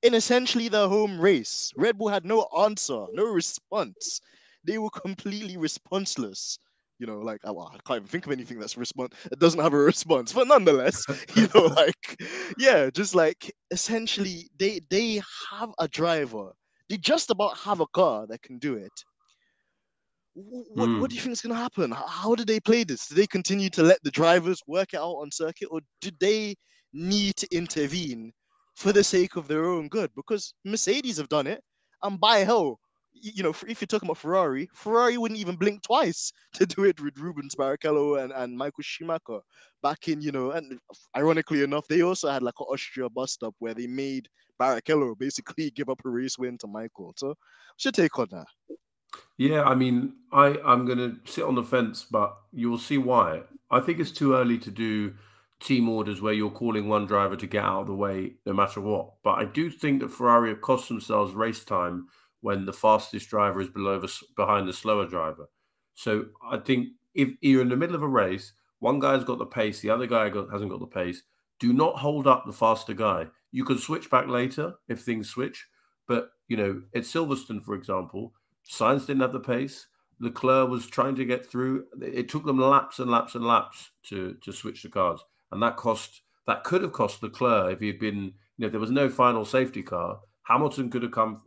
in essentially their home race. Red Bull had no answer, no response. They were completely responseless. I can't even think of anything that doesn't have a response. But nonetheless, just like essentially they have a driver. They just about have a car that can do it. What do you think is going to happen? How do they play this? Do they continue to let the drivers work it out on circuit, or do they need to intervene for the sake of their own good? Because Mercedes have done it, and by hell, if you're talking about Ferrari wouldn't even blink twice to do it with Rubens Barrichello and Michael Schumacher back in, and ironically enough, they also had like an Austria bust up where they made Barrichello basically give up a race win to Michael. So, what's your take on that? Yeah, I mean, I'm going to sit on the fence, but you'll see why. I think it's too early to do team orders where you're calling one driver to get out of the way no matter what. But I do think that Ferrari have cost themselves race time when the fastest driver is behind the slower driver. So I think if you're in the middle of a race, one guy's got the pace, the other guy hasn't got the pace, do not hold up the faster guy. You can switch back later if things switch. But, at Silverstone, for example, Sainz didn't have the pace. Leclerc was trying to get through. It took them laps and laps and laps to switch the cars, and that could have cost Leclerc if he'd been. If there was no final safety car, Hamilton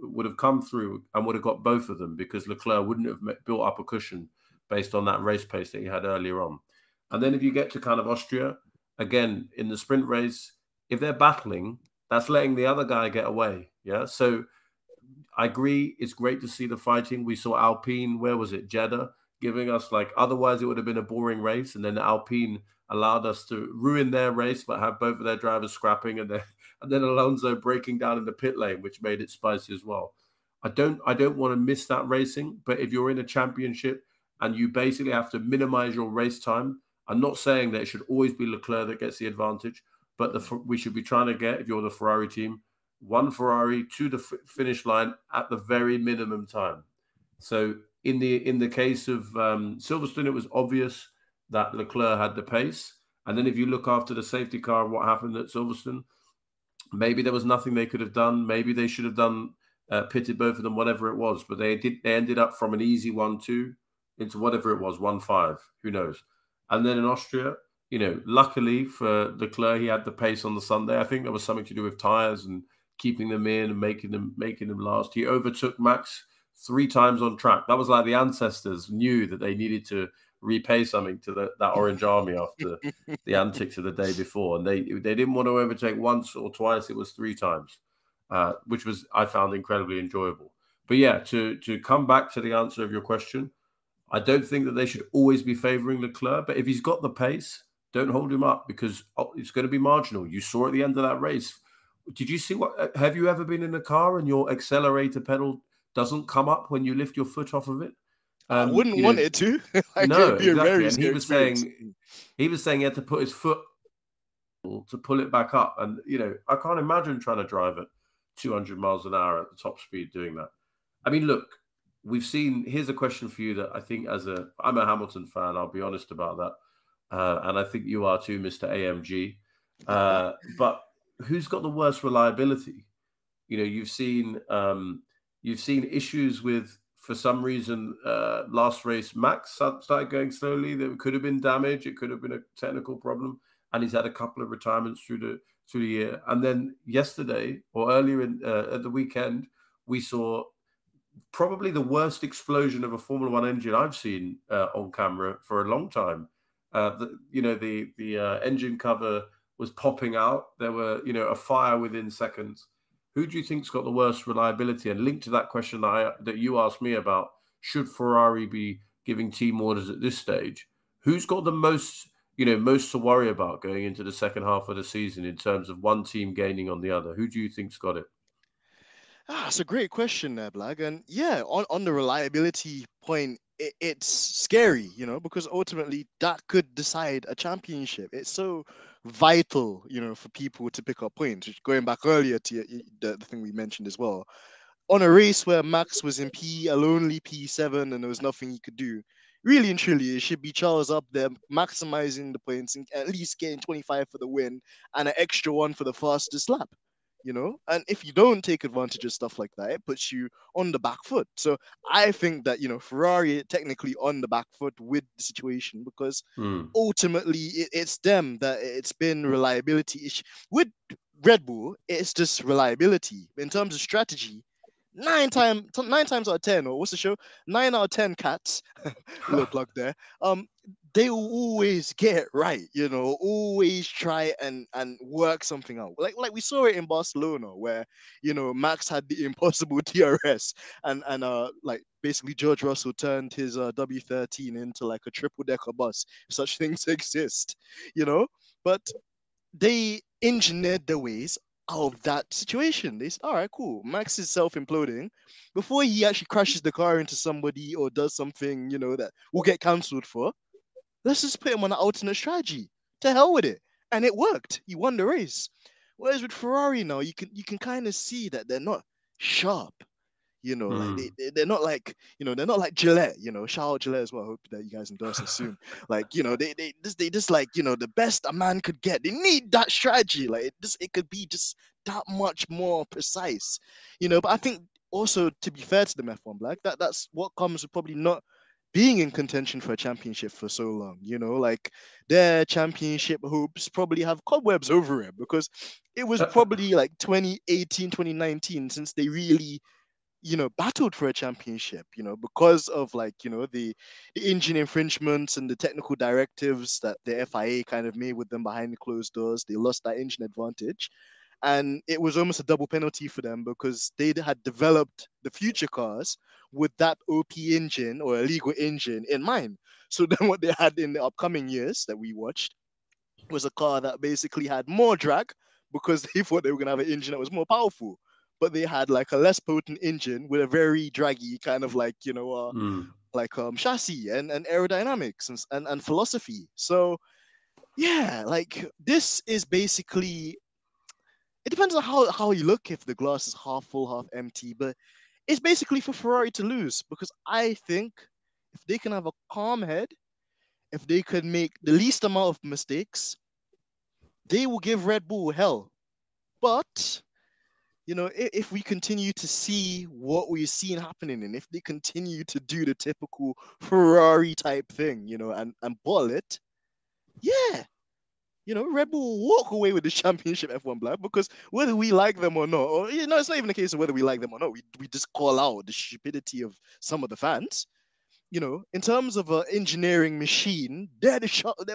would have come through and would have got both of them because Leclerc wouldn't have built up a cushion based on that race pace that he had earlier on. And then if you get to kind of Austria, again in the sprint race, if they're battling, that's letting the other guy get away. Yeah, so. I agree. It's great to see the fighting. We saw Alpine, where was it? Jeddah, giving us otherwise it would have been a boring race. And then Alpine allowed us to ruin their race, but have both of their drivers scrapping and then Alonso breaking down in the pit lane, which made it spicy as well. I don't want to miss that racing, but if you're in a championship and you basically have to minimize your race time, I'm not saying that it should always be Leclerc that gets the advantage, but we should be trying to get, if you're the Ferrari team, one Ferrari to the finish line at the very minimum time. So in the case of Silverstone, it was obvious that Leclerc had the pace. And then if you look after the safety car, what happened at Silverstone, maybe there was nothing they could have done. Maybe they should have done pitted both of them, whatever it was. But they ended up from an easy 1-2 into whatever it was, 1-5. Who knows? And then in Austria, luckily for Leclerc, he had the pace on the Sunday. I think there was something to do with tyres and keeping them in and making them last. He overtook Max 3 times on track. That was like the ancestors knew that they needed to repay something to that Orange Army after the antics of the day before, and they didn't want to overtake once or twice. It was 3 times, which was, I found, incredibly enjoyable. But yeah, to come back to the answer of your question, I don't think that they should always be favouring Leclerc, but if he's got the pace, don't hold him up, because it's going to be marginal. You saw at the end of that race. Did you see have you ever been in a car and your accelerator pedal doesn't come up when you lift your foot off of it? I wouldn't want it to. Like, No, it'd be a exactly. very And he scary was experience. saying he had to put his foot to pull it back up. And, I can't imagine trying to drive at 200 miles an hour at the top speed doing that. I mean, look, here's a question for you that I think I'm a Hamilton fan, I'll be honest about that. And I think you are too, Mr. AMG. But who's got the worst reliability? You've seen issues with, for some reason, last race, Max started going slowly. There could have been damage. It could have been a technical problem. And he's had a couple of retirements through the year. And then yesterday, or earlier at the weekend, we saw probably the worst explosion of a Formula One engine I've seen on camera for a long time. The engine cover was popping out. There were, a fire within seconds. Who do you think's got the worst reliability? And linked to that question that you asked me about, should Ferrari be giving team orders at this stage? Who's got the most to worry about going into the second half of the season in terms of one team gaining on the other? Who do you think's got it? It's a great question there, Blag. And yeah, on the reliability point, it's scary, because ultimately that could decide a championship. It's so vital, for people to pick up points. Going back earlier to the thing we mentioned as well, on a race where Max was in a lonely P7, and there was nothing he could do. Really and truly, it should be Charles up there maximizing the points and at least getting 25 for the win and an extra one for the fastest lap. And if you don't take advantage of stuff like that, it puts you on the back foot. So I think that, Ferrari technically on the back foot with the situation, because ultimately it's them that it's been reliability issue. With Red Bull, it's just reliability. In terms of strategy, nine times out of 10, or what's the show? 9 out of 10 cats, little plug there. They will always get it right, always try and work something out. Like we saw it in Barcelona, where Max had the impossible DRS, and like basically George Russell turned his W13 into like a triple decker bus, if such things exist, But they engineered their ways out of that situation. They said, all right, cool. Max is self-imploding. Before he actually crashes the car into somebody or does something, that will get cancelled for, let's just put him on an alternate strategy. To hell with it. And it worked. He won the race. Whereas with Ferrari now, you can kind of see that they're not sharp. Like they're not like, they're not like Gillette, shout out Gillette as well. I hope that you guys endorse us soon. Like, they just like, the best a man could get. They need that strategy. Like it could be just that much more precise, but I think also, to be fair to them, F1BLAG, that's what comes with probably not being in contention for a championship for so long. Like their championship hopes probably have cobwebs over it, because it was probably like 2018, 2019 since they really battled for a championship, because of like, the engine infringements and the technical directives that the FIA kind of made with them behind the closed doors. They lost that engine advantage. And it was almost a double penalty for them, because they had developed the future cars with that OP engine or illegal engine in mind. So then what they had in the upcoming years that we watched was a car that basically had more drag, because they thought they were going to have an engine that was more powerful, but they had like a less potent engine with a very draggy kind of like, chassis and aerodynamics and philosophy. So yeah, like this is basically, it depends on how you look, if the glass is half full, half empty, but it's basically for Ferrari to lose, because I think if they can have a calm head, if they could make the least amount of mistakes, they will give Red Bull hell. But if we continue to see what we've seen happening, and if they continue to do the typical Ferrari type thing, and ball it, yeah, Red Bull will walk away with the championship F1 Black because whether we like them or not, or it's not even a case of whether we like them or not. We just call out the stupidity of some of the fans. In terms of an engineering machine, they're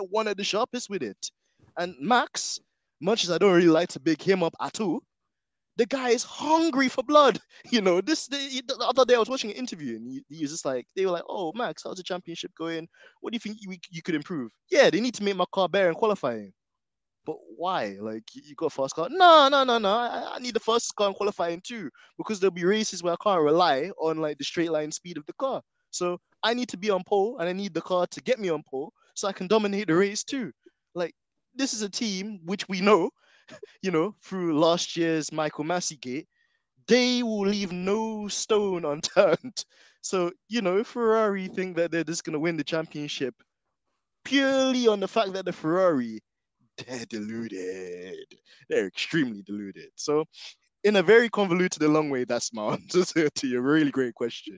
one of the sharpest with it. And Max, much as I don't really like to big him up at all, the guy is hungry for blood. The other day I was watching an interview and he was just like, they were like, "Oh, Max, how's the championship going? What do you think you could improve?" Yeah, they need to make my car better in qualifying. But why? Like, you got a fast car? No, no, no, no. I need the fastest car in qualifying too, because there'll be races where I can't rely on like the straight line speed of the car. So I need to be on pole, and I need the car to get me on pole, so I can dominate the race too. Like, this is a team which we know, through last year's Michael Massey gate, they will leave no stone unturned. So, if Ferrari think that they're just gonna win the championship purely on the fact that the Ferrari, they're deluded. They're extremely deluded. So, in a very convoluted and long way, that's my answer to your really great question.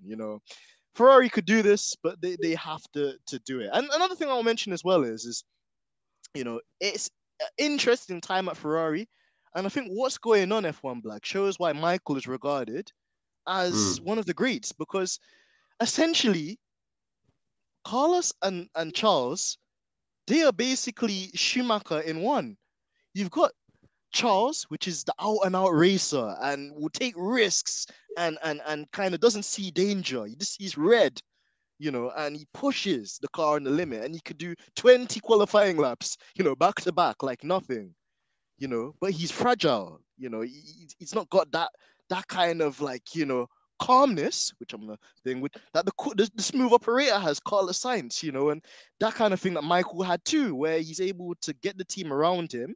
Ferrari could do this, but they have to do it. And another thing I'll mention as well is it's an interesting time at Ferrari. And I think what's going on F1 Black shows why Michael is regarded as one of the greats, because essentially Carlos and Charles, they are basically Schumacher in one. You've got Charles, which is the out and out racer and will take risks and kind of doesn't see danger. He just sees red, and he pushes the car on the limit, and he could do 20 qualifying laps, back to back like nothing, but he's fragile, he's not got that kind of like, calmness, which I'm gonna thing with that the smooth operator has, Carlos Sainz, and that kind of thing that Michael had too, where he's able to get the team around him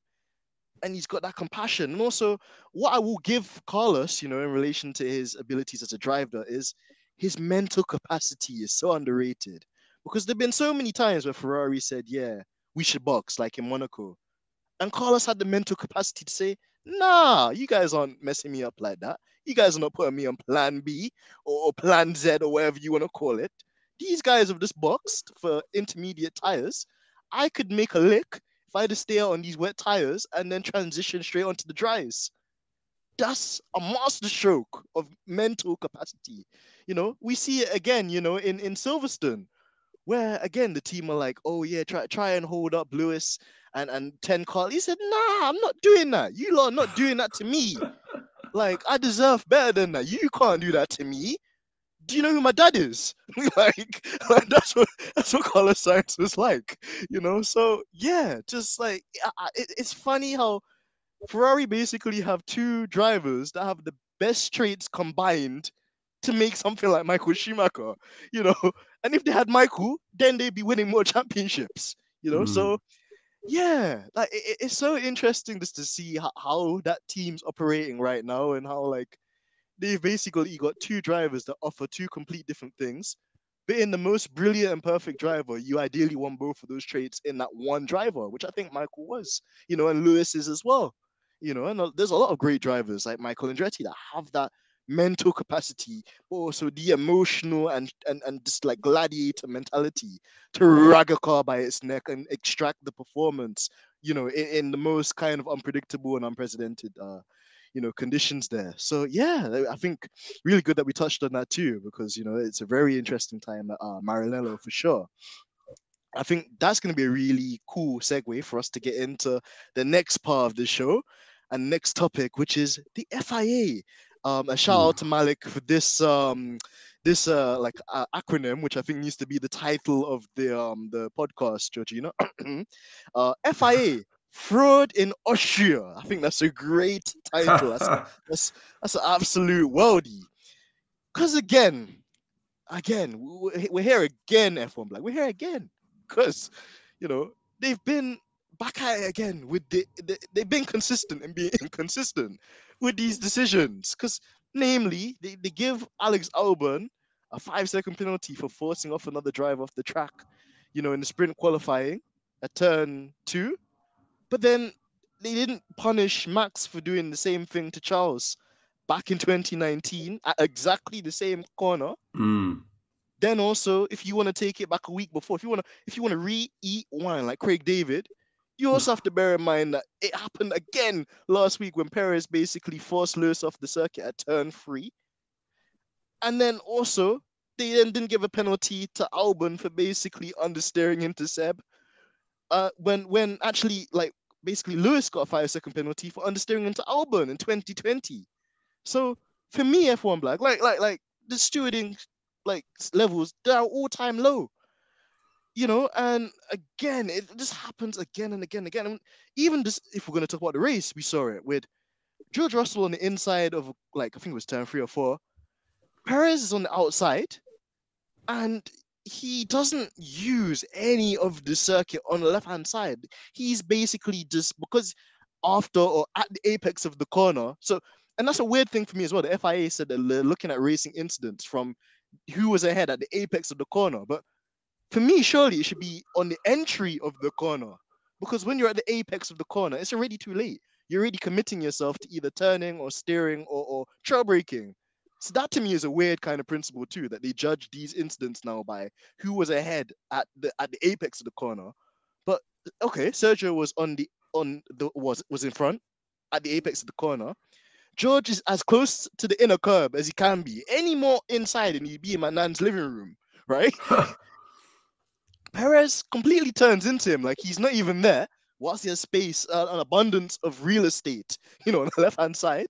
and he's got that compassion. And also, what I will give Carlos, in relation to his abilities as a driver, is his mental capacity is so underrated. Because there've been so many times where Ferrari said, "Yeah, we should box," like in Monaco, and Carlos had the mental capacity to say, "Nah, you guys aren't messing me up like that. You guys are not putting me on Plan B or Plan Z or whatever you want to call it. These guys have just boxed for intermediate tires. I could make a lick if I just stay out on these wet tires and then transition straight onto the dries." That's a master stroke of mental capacity. We see it again, in Silverstone, where again the team are like, "Oh yeah, try and hold up Lewis and 10 Carl." He said, "Nah, I'm not doing that. You lot are not doing that to me. Like, I deserve better than that. You can't do that to me. Do you know who my dad is?" like that's what Carlos Sainz was like, So yeah, just like it's funny how Ferrari basically have two drivers that have the best traits combined to make something like Michael Schumacher, you know. And if they had Michael, then they'd be winning more championships, So yeah, like it's so interesting just to see how that team's operating right now and how like they've basically got two drivers that offer two complete different things. But in the most brilliant and perfect driver, you ideally want both of those traits in that one driver, which I think Michael was, and Lewis is as well. And there's a lot of great drivers like Michael Andretti that have that mental capacity, but also the emotional and just like gladiator mentality to rag a car by its neck and extract the performance, in the most kind of unpredictable and unprecedented conditions there. So yeah, I think really good that we touched on that too, because it's a very interesting time at Maranello for sure. I think that's going to be a really cool segue for us to get into the next part of the show and next topic, which is the FIA. A shout out to Malik for this acronym, which I think needs to be the title of the podcast, Georgina. FIA, fraud in Austria. I think that's a great title. That's an absolute worldie. Because again, we're here again, F1 Black. We're here again because they've been back at it again with they've been consistent and being inconsistent with these decisions. Because namely, they give Alex Albon a 5-second penalty for forcing off another driver off the track, in the sprint qualifying at turn 2. But then they didn't punish Max for doing the same thing to Charles back in 2019 at exactly the same corner. Then also, if you want to take it back a week before, if you want to re-eat wine like Craig David, You also have to bear in mind that it happened again last week when Perez basically forced Lewis off the circuit at turn 3. And then also, they then didn't give a penalty to Albon for basically understeering into Seb. When actually, like, basically Lewis got a 5-second penalty for understeering into Albon in 2020. So for me, F1BLAG, like the stewarding like levels, they're all-time low. And again, it just happens again and again and again. And even this, if we're going to talk about the race, we saw it with George Russell on the inside of, like, I think it was turn 3 or 4. Perez is on the outside, and he doesn't use any of the circuit on the left-hand side. He's basically just, because after or at the apex of the corner. So, and that's a weird thing for me as well. The FIA said that they're looking at racing incidents from who was ahead at the apex of the corner. But for me, surely it should be on the entry of the corner, because when you're at the apex of the corner, it's already too late. You're already committing yourself to either turning or steering or trail braking. So that to me is a weird kind of principle too, that they judge these incidents now by who was ahead at the apex of the corner. But okay, Sergio was was in front at the apex of the corner. George is as close to the inner curb as he can be. Any more inside and he'd be in my nan's living room, right? Perez completely turns into him like he's not even there. Whilst he has space, an abundance of real estate, on the left-hand side.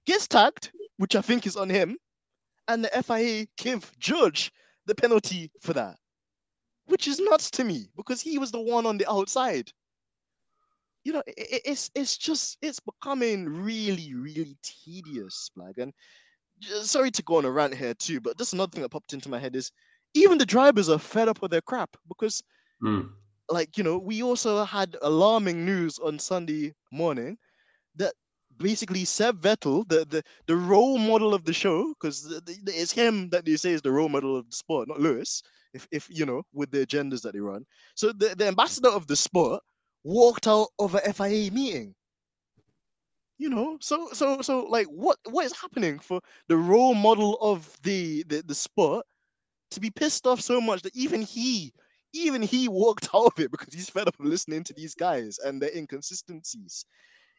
Gets tagged, which I think is on him, and the FIA give George the penalty for that, which is nuts to me because he was the one on the outside. It's becoming really, really tedious, Blag. And sorry to go on a rant here too, but just another thing that popped into my head is even the drivers are fed up with their crap because, we also had alarming news on Sunday morning that basically Seb Vettel, the role model of the show, because it's him that they say is the role model of the sport, not Lewis, if with the agendas that they run. So the ambassador of the sport walked out of a FIA meeting. So like what is happening for the role model of the sport to be pissed off so much that even he walked out of it because he's fed up of listening to these guys and their inconsistencies.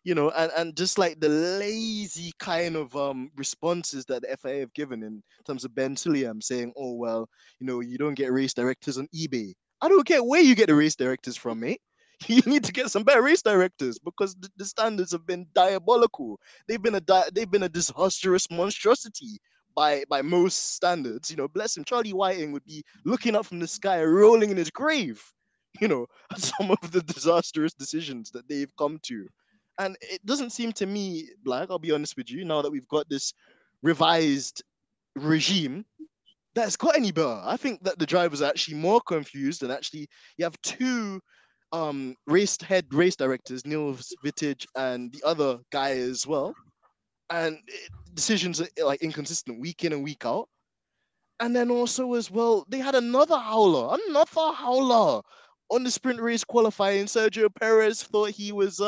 And just like the lazy kind of responses that the FIA have given in terms of Ben Sulayem saying, oh, well, you don't get race directors on eBay. I don't care where you get the race directors from, mate. You need to get some better race directors because the standards have been diabolical. They've been a disastrous monstrosity by most standards. Bless him. Charlie Whiting would be looking up from the sky, rolling in his grave, at some of the disastrous decisions that they've come to. And it doesn't seem to me, Blag, I'll be honest with you, now that we've got this revised regime, that it's got any better. I think that the drivers are actually more confused, and actually you have two race directors, Niels Vittage and the other guy as well. And decisions are like inconsistent week in and week out. And then also as well, they had another howler on the sprint race qualifying. Sergio Perez thought he was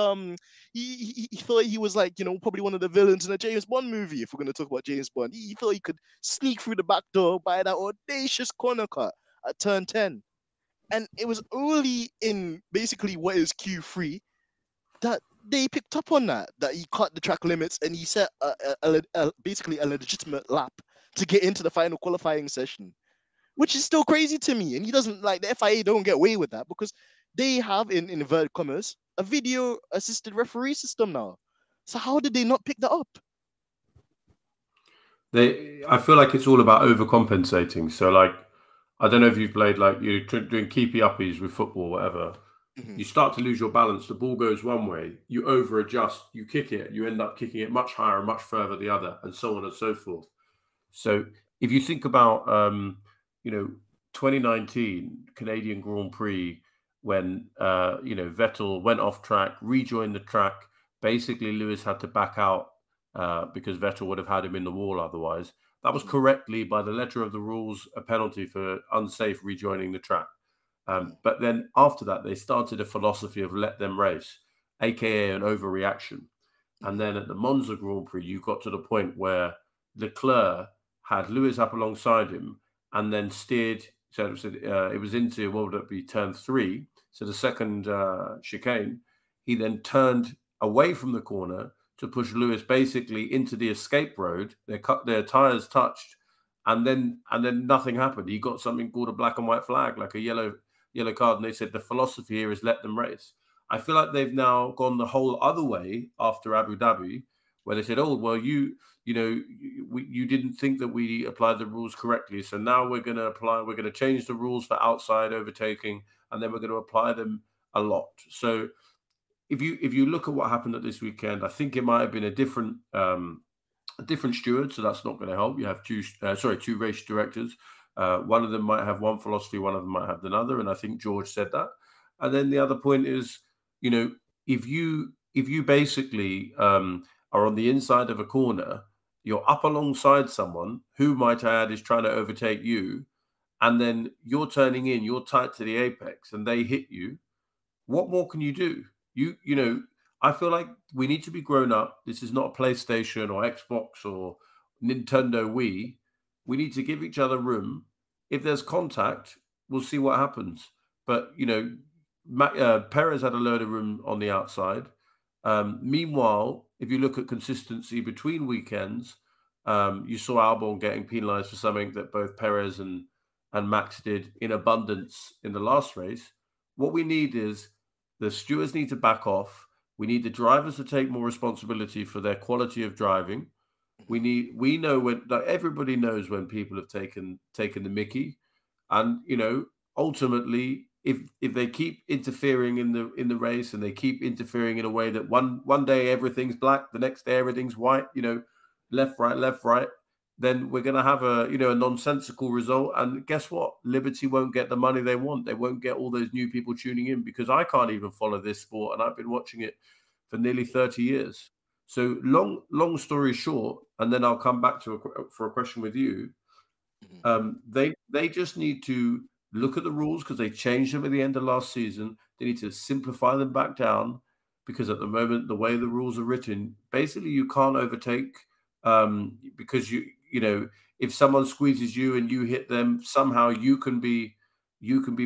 he thought he was like, probably one of the villains in a James Bond movie, if we're going to talk about James Bond. He thought he could sneak through the back door by that audacious corner cut at turn 10. And it was only in basically what is Q3 that they picked up on that he cut the track limits and he set basically a legitimate lap to get into the final qualifying session, which is still crazy to me. And he doesn't, like, the FIA don't get away with that because they have, in inverted commas, a video assisted referee system now. So how did they not pick that up? I feel like it's all about overcompensating. So, like, I don't know if you've played, like, you're doing keepy uppies with football, whatever. Mm-hmm. You start to lose your balance. The ball goes one way, you over adjust, you kick it, you end up kicking it much higher and much further the other, and so on and so forth. So if you think about, 2019 Canadian Grand Prix, when, Vettel went off track, rejoined the track, basically Lewis had to back out because Vettel would have had him in the wall otherwise. That was correctly, by the letter of the rules, a penalty for unsafe rejoining the track. But then after that, they started a philosophy of let them race, aka an overreaction. And then at the Monza Grand Prix, you got to the point where Leclerc had Lewis up alongside him and then steered. So it was into, what would it be, turn 3. so the second chicane, he then turned away from the corner to push Lewis basically into the escape road. Their tires touched, and then nothing happened. He got something called a black and white flag, like a yellow card, and they said the philosophy here is let them race. I feel like they've now gone the whole other way after Abu Dhabi, where they said, "Oh, well, you didn't think that we applied the rules correctly, so now we're going to change the rules for outside overtaking, and then we're going to apply them a lot." So if you look at what happened at this weekend, I think it might have been a different steward, so that's not going to help. You have two race directors. One of them might have one philosophy, one of them might have another, and I think George said that. And then the other point is, if you basically are on the inside of a corner, you're up alongside someone who, might I add, is trying to overtake you, and then you're turning in, you're tight to the apex, and they hit you. What more can you do? I feel like we need to be grown up. This is not a PlayStation or Xbox or Nintendo Wii. We need to give each other room. If there's contact, we'll see what happens. But, Perez had a load of room on the outside. Meanwhile, if you look at consistency between weekends, you saw Albon getting penalized for something that both Perez and Max did in abundance in the last race. What we need is the stewards need to back off. We need the drivers to take more responsibility for their quality of driving. We know when, like, everybody knows when people have taken the mickey, and ultimately, if they keep interfering in the race, and they keep interfering in a way that one day everything's black, the next day everything's white, left right, then we're going to have a nonsensical result. And guess what? Liberty won't get the money they want. They won't get all those new people tuning in, because I can't even follow this sport, and I've been watching it for nearly 30 years. So long story short, and then I'll come back for a question with you. They just need to look at the rules, because they changed them at the end of last season. They need to simplify them back down, because at the moment, the way the rules are written, basically you can't overtake, because if someone squeezes you and you hit them, somehow you can be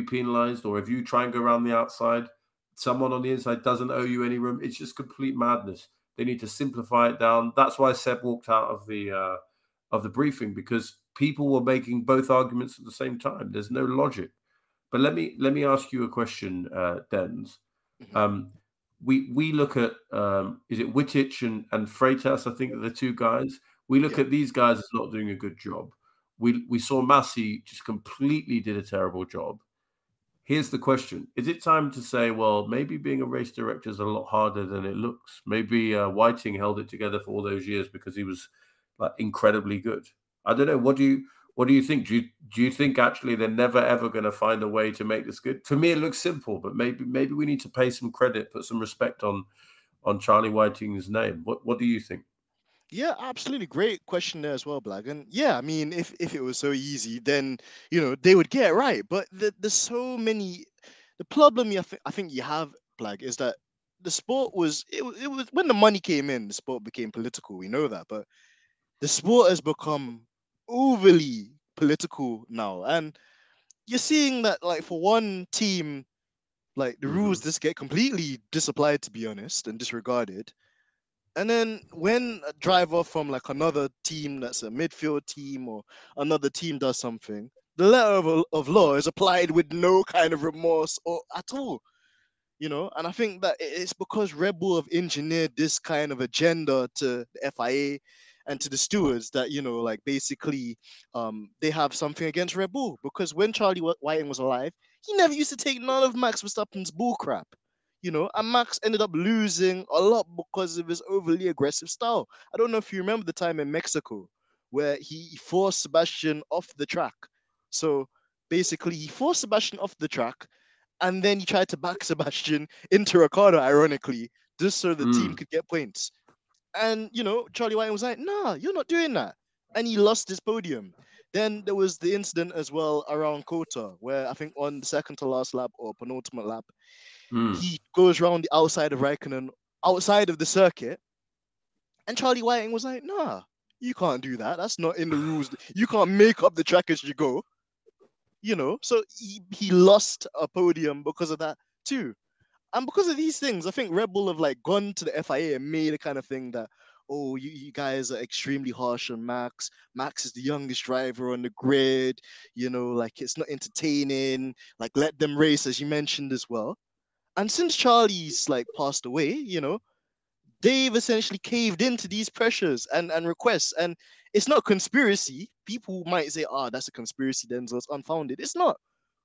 penalized. Or if you try and go around the outside, someone on the inside doesn't owe you any room. It's just complete madness. They need to simplify it down. That's why Seb walked out of the briefing, because people were making both arguments at the same time. There's no logic. But let me ask you a question, Denz. We look at is it Wittich and Freitas? I think are the two guys. We look at these guys as not doing a good job. We saw Massey just completely did a terrible job. Here's the question: is it time to say, well, maybe being a race director is a lot harder than it looks? Maybe Whiting held it together for all those years because he was like incredibly good. I don't know. What do you think? Do you think actually they're never ever going to find a way to make this good? For me, it looks simple, but maybe we need to pay some credit, put some respect on Charlie Whiting's name. What do you think? Yeah, absolutely. Great question there as well, Blag. And yeah, I mean, if it was so easy, then they would get it right. But there's so many. The problem I think you have, Blag, is that the sport was it was when the money came in, the sport became political. We know that, but the sport has become overly political now, and you're seeing that, like, for one team, like, the rules just get completely disapplied, to be honest, and disregarded. And then when a driver from, like, another team that's a midfield team or another team does something, the letter of law is applied with no kind of remorse or at all. And I think that it's because Red Bull have engineered this kind of agenda to the FIA and to the stewards that, like, basically they have something against Red Bull, because when Charlie Whiting was alive, he never used to take none of Max Verstappen's bull crap. And Max ended up losing a lot because of his overly aggressive style. I don't know if you remember the time in Mexico where he forced Sebastian off the track. So basically, he forced Sebastian off the track, and then he tried to back Sebastian into Ricardo, ironically, just so the team could get points. And, Charlie Whiting was like, nah, you're not doing that. And he lost his podium. Then there was the incident as well around Kota, where I think on the second to last lap or penultimate lap, he goes around the outside of Raikkonen, outside of the circuit. And Charlie Whiting was like, nah, you can't do that. That's not in the rules. You can't make up the track as you go. So he lost a podium because of that too. And because of these things, I think Red Bull have like gone to the FIA and made a kind of thing that, oh, you guys are extremely harsh on Max. Max is the youngest driver on the grid. Like it's not entertaining. Like let them race, as you mentioned as well. And since Charlie's like passed away, they've essentially caved into these pressures and requests. And it's not conspiracy. People might say, that's a conspiracy, Denzel. It's unfounded. It's not.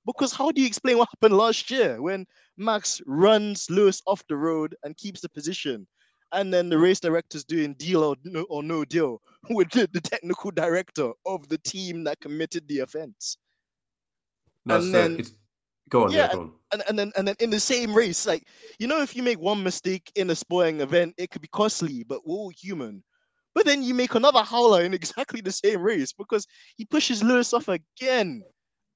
Because how do you explain what happened last year when Max runs Lewis off the road and keeps the position? And then the race director's doing deal or no deal with the technical director of the team that committed the offense. That's And then go on, yeah, go on. and then in the same race, like if you make one mistake in a sporting event, it could be costly, but we're all human. But then you make another howler in exactly the same race because he pushes Lewis off again,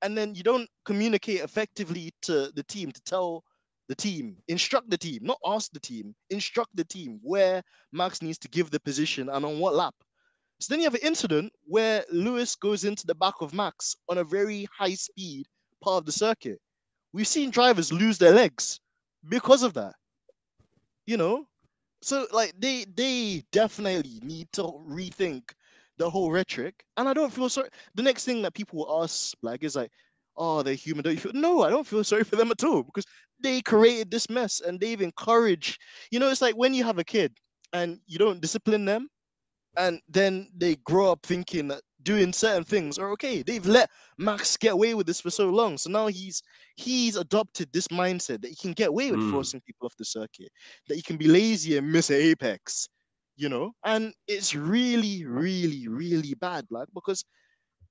and then you don't communicate effectively to the team to tell the team, instruct the team, not ask the team, instruct the team where Max needs to give the position and on what lap. So then you have an incident where Lewis goes into the back of Max on a very high speed part of the circuit. We've seen drivers lose their legs because of that. So like they definitely need to rethink the whole rhetoric. And I don't feel sorry. The next thing that people will ask like is like, oh, they're human. Don't you feel? No, I don't feel sorry for them at all because they created this mess and they've encouraged. It's like when you have a kid and you don't discipline them, and then they grow up thinking that doing certain things are okay. They've let Max get away with this for so long, so now he's adopted this mindset that he can get away with forcing people off the circuit, that he can be lazy and miss an apex, and it's really, really, really bad, like, because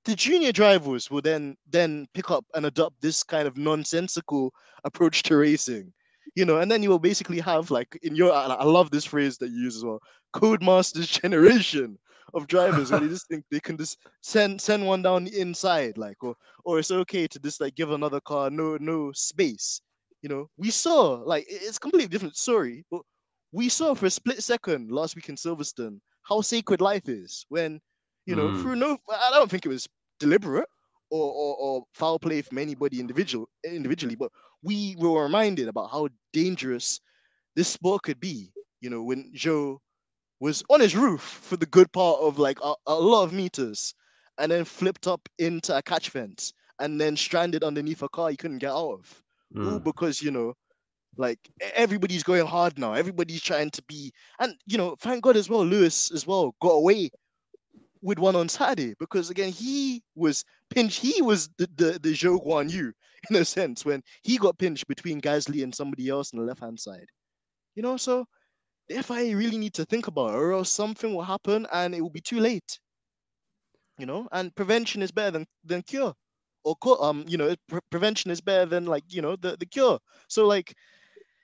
the junior drivers will then pick up and adopt this kind of nonsensical approach to racing, and then you will basically have like I love this phrase that you use as well, Codemasters generation of drivers where they just think they can just send one down the inside, like, or it's okay to just like give another car no space. We saw like it's a completely different story, but we saw for a split second last week in Silverstone how sacred life is when through I don't think it was deliberate or foul play from anybody individually, but we were reminded about how dangerous this sport could be. When Joe was on his roof for the good part of like a lot of meters, and then flipped up into a catch fence, and then stranded underneath a car he couldn't get out of. All because like everybody's going hard now. Everybody's trying to be, and thank God as well, Lewis as well got away with one on Saturday because again he was pinched. He was the Zhou Guan Yu in a sense when he got pinched between Gasly and somebody else on the left hand side. So the FIA really need to think about it, or else something will happen and it will be too late. And prevention is better than cure, or prevention is better than like the cure. So like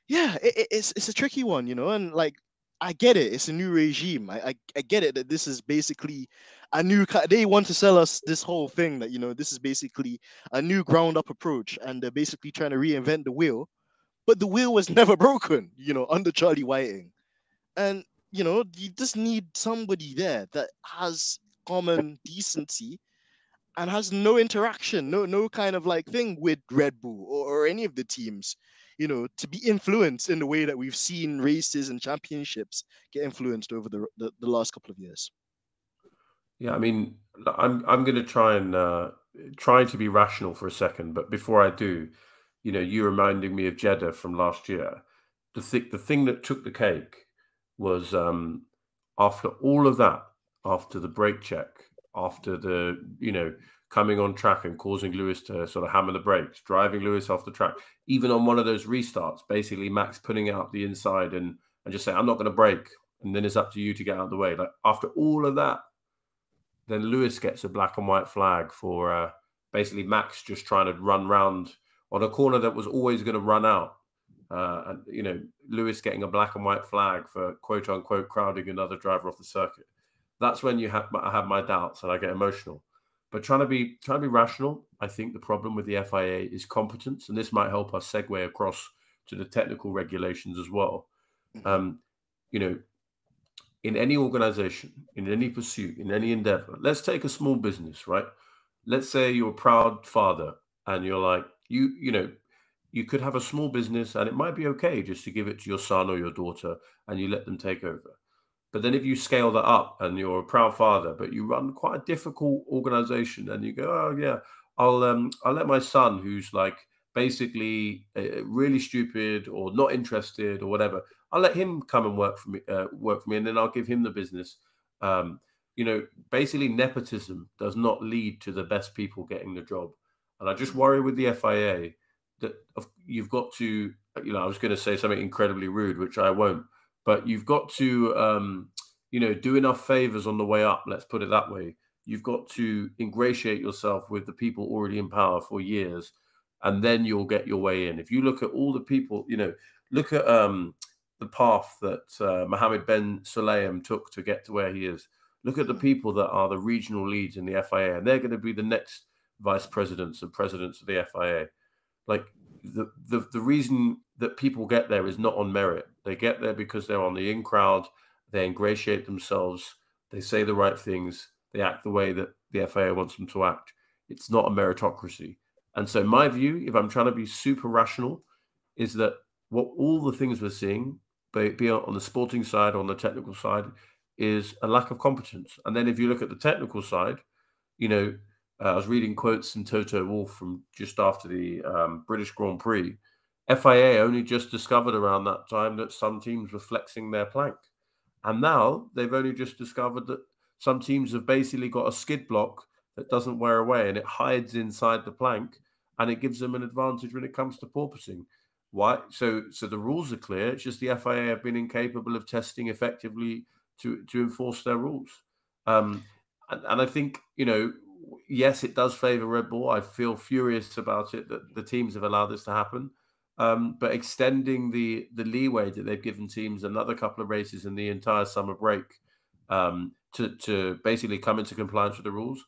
yeah, it's a tricky one, and like I get it. It's a new regime. I get it that this is basically a new. They want to sell us this whole thing that this is basically a new ground up approach, and they're basically trying to reinvent the wheel. But the wheel was never broken, under Charlie Whiting, and you just need somebody there that has common decency and has no interaction, no kind of like thing with Red Bull or any of the teams, to be influenced in the way that we've seen races and championships get influenced over the last couple of years. Yeah, I mean, I'm going to try to be rational for a second, but before I do, you reminding me of Jeddah from last year. The thing that took the cake was after all of that, after the brake check, after the coming on track and causing Lewis to sort of hammer the brakes, driving Lewis off the track, even on one of those restarts, basically Max putting it up the inside and just saying, I'm not going to brake, and then it's up to you to get out of the way. Like after all of that, then Lewis gets a black and white flag for basically Max just trying to run round on a corner that was always going to run out. And Lewis getting a black and white flag for quote unquote crowding another driver off the circuit. That's when I have my doubts and I get emotional. But trying to be rational, I think the problem with the FIA is competence, and this might help us segue across to the technical regulations as well. In any organization, in any pursuit, in any endeavor, let's take a small business, right? Let's say you're a proud father and you're like, you you could have a small business and it might be okay just to give it to your son or your daughter and you let them take over. But then if you scale that up and you're a proud father, but you run quite a difficult organization and you go, oh yeah, I'll let my son who's like basically really stupid or not interested or whatever, I'll let him come and work for me, and then I'll give him the business. Um, Basically nepotism does not lead to the best people getting the job. And I just worry with the FIA that you've got to, I was going to say something incredibly rude, which I won't, but you've got to, do enough favors on the way up. Let's put it that way. You've got to ingratiate yourself with the people already in power for years, and then you'll get your way in. If you look at all the people, look at the path that Mohammed Ben Sulayem took to get to where he is. Look at the people that are the regional leads in the FIA, and they're going to be the next vice presidents and presidents of the FIA. Like the reason that people get there is not on merit. They get there because they're on the in crowd. They ingratiate themselves. They say the right things. They act the way that the FIA wants them to act. It's not a meritocracy. And so my view, if I'm trying to be super rational, is that what all the things we're seeing, be it on the sporting side or on the technical side, is a lack of competence. And then if you look at the technical side, I was reading quotes from Toto Wolff from just after the British Grand Prix. FIA only just discovered around that time that some teams were flexing their plank. And now they've only just discovered that some teams have basically got a skid block that doesn't wear away and it hides inside the plank and it gives them an advantage when it comes to porpoising. Why? So the rules are clear. It's just the FIA have been incapable of testing effectively to enforce their rules. And I think, yes, it does favour Red Bull. I feel furious about it that the teams have allowed this to happen. But extending the leeway that they've given teams another couple of races in the entire summer break to basically come into compliance with the rules.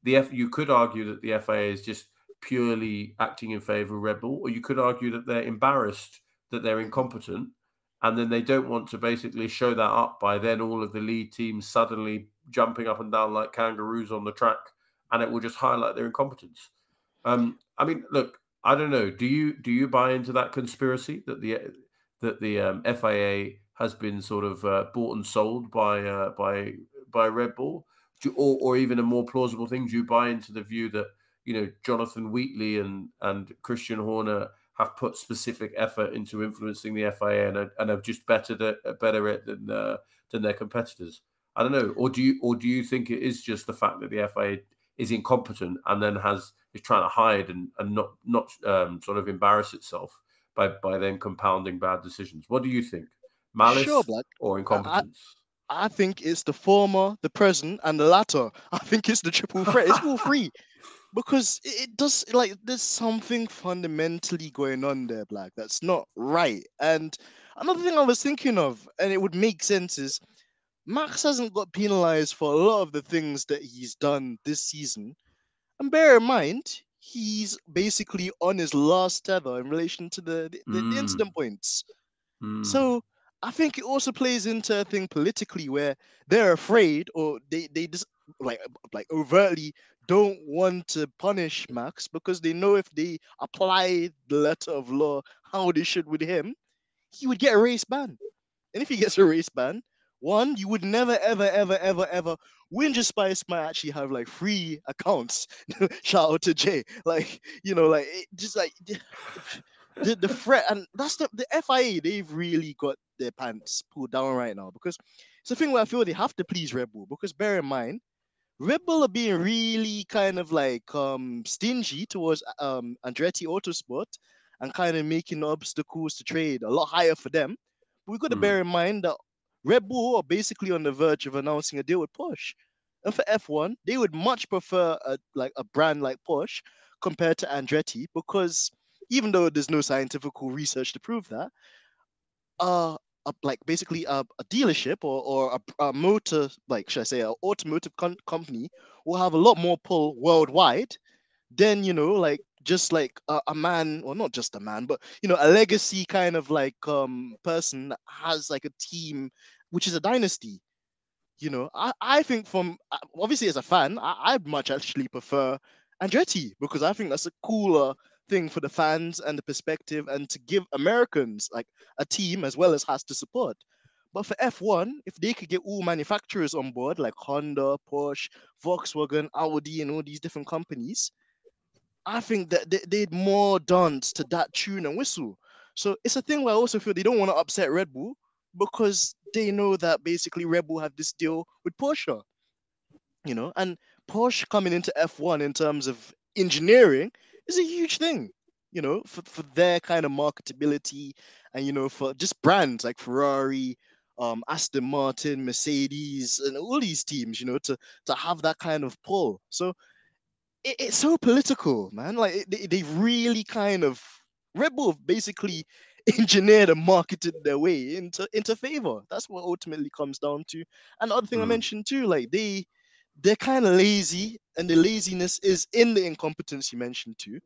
You could argue that the FIA is just purely acting in favour of Red Bull, or you could argue that they're embarrassed that they're incompetent, and then they don't want to basically show that up by then all of the lead teams suddenly jumping up and down like kangaroos on the track, and it will just highlight their incompetence. Look, I don't know. Do you buy into that conspiracy that the FIA has been sort of bought and sold by Red Bull, or even a more plausible thing? Do you buy into the view that Jonathan Wheatley and Christian Horner have put specific effort into influencing the FIA and have just better it than their competitors? I don't know. Or do you think it is just the fact that the FIA is incompetent and then is trying to hide and not sort of embarrass itself by then compounding bad decisions? What do you think? Malice Sure, Black. or incompetence? I think it's the former, the present, and the latter. I think it's the triple threat. It's all three. Because it does, like, there's something fundamentally going on there, Black, that's not right. And another thing I was thinking of, and it would make sense, is Max hasn't got penalized for a lot of the things that he's done this season. And bear in mind, he's basically on his last tether in relation to the incident points. So I think it also plays into a thing politically where they're afraid, or they just like overtly don't want to punish Max because they know if they apply the letter of law how they should with him, he would get a race ban. And if he gets a race ban, one, you would never, ever, ever, ever, ever. Winter Spice might actually have like 3 accounts. Shout out to Jay. Like, just like the threat, and that's the FIA. They've really got their pants pulled down right now because it's a thing where I feel they have to please Red Bull, because bear in mind, Red Bull are being really kind of like stingy towards Andretti Autosport and kind of making obstacles to trade a lot higher for them. But we've got to bear in mind that Red Bull are basically on the verge of announcing a deal with Porsche. And for F1, they would much prefer a brand like Porsche compared to Andretti, because even though there's no scientific research to prove that, basically a dealership or a motor, like, should I say, an automotive company will have a lot more pull worldwide than, just like a man, or not just a man, but, a legacy kind of like person that has like a team, which is a dynasty. I think from, obviously as a fan, I'd much actually prefer Andretti, because I think that's a cooler thing for the fans and the perspective, and to give Americans like a team as well as has to support. But for F1, if they could get all manufacturers on board, like Honda, Porsche, Volkswagen, Audi, and all these different companies, I think that they'd more dance to that tune and whistle. So it's a thing where I also feel they don't want to upset Red Bull because they know that basically Red Bull have this deal with Porsche, and Porsche coming into F1 in terms of engineering is a huge thing, for their kind of marketability and, for just brands like Ferrari, Aston Martin, Mercedes, and all these teams, to have that kind of pull. So it's so political, man. Like they really kind of Red Bull basically engineered and marketed their way into favor. That's what ultimately comes down to. And the other thing I Mm. mentioned too, like they're kind of lazy, and the laziness is in the incompetence you mentioned too.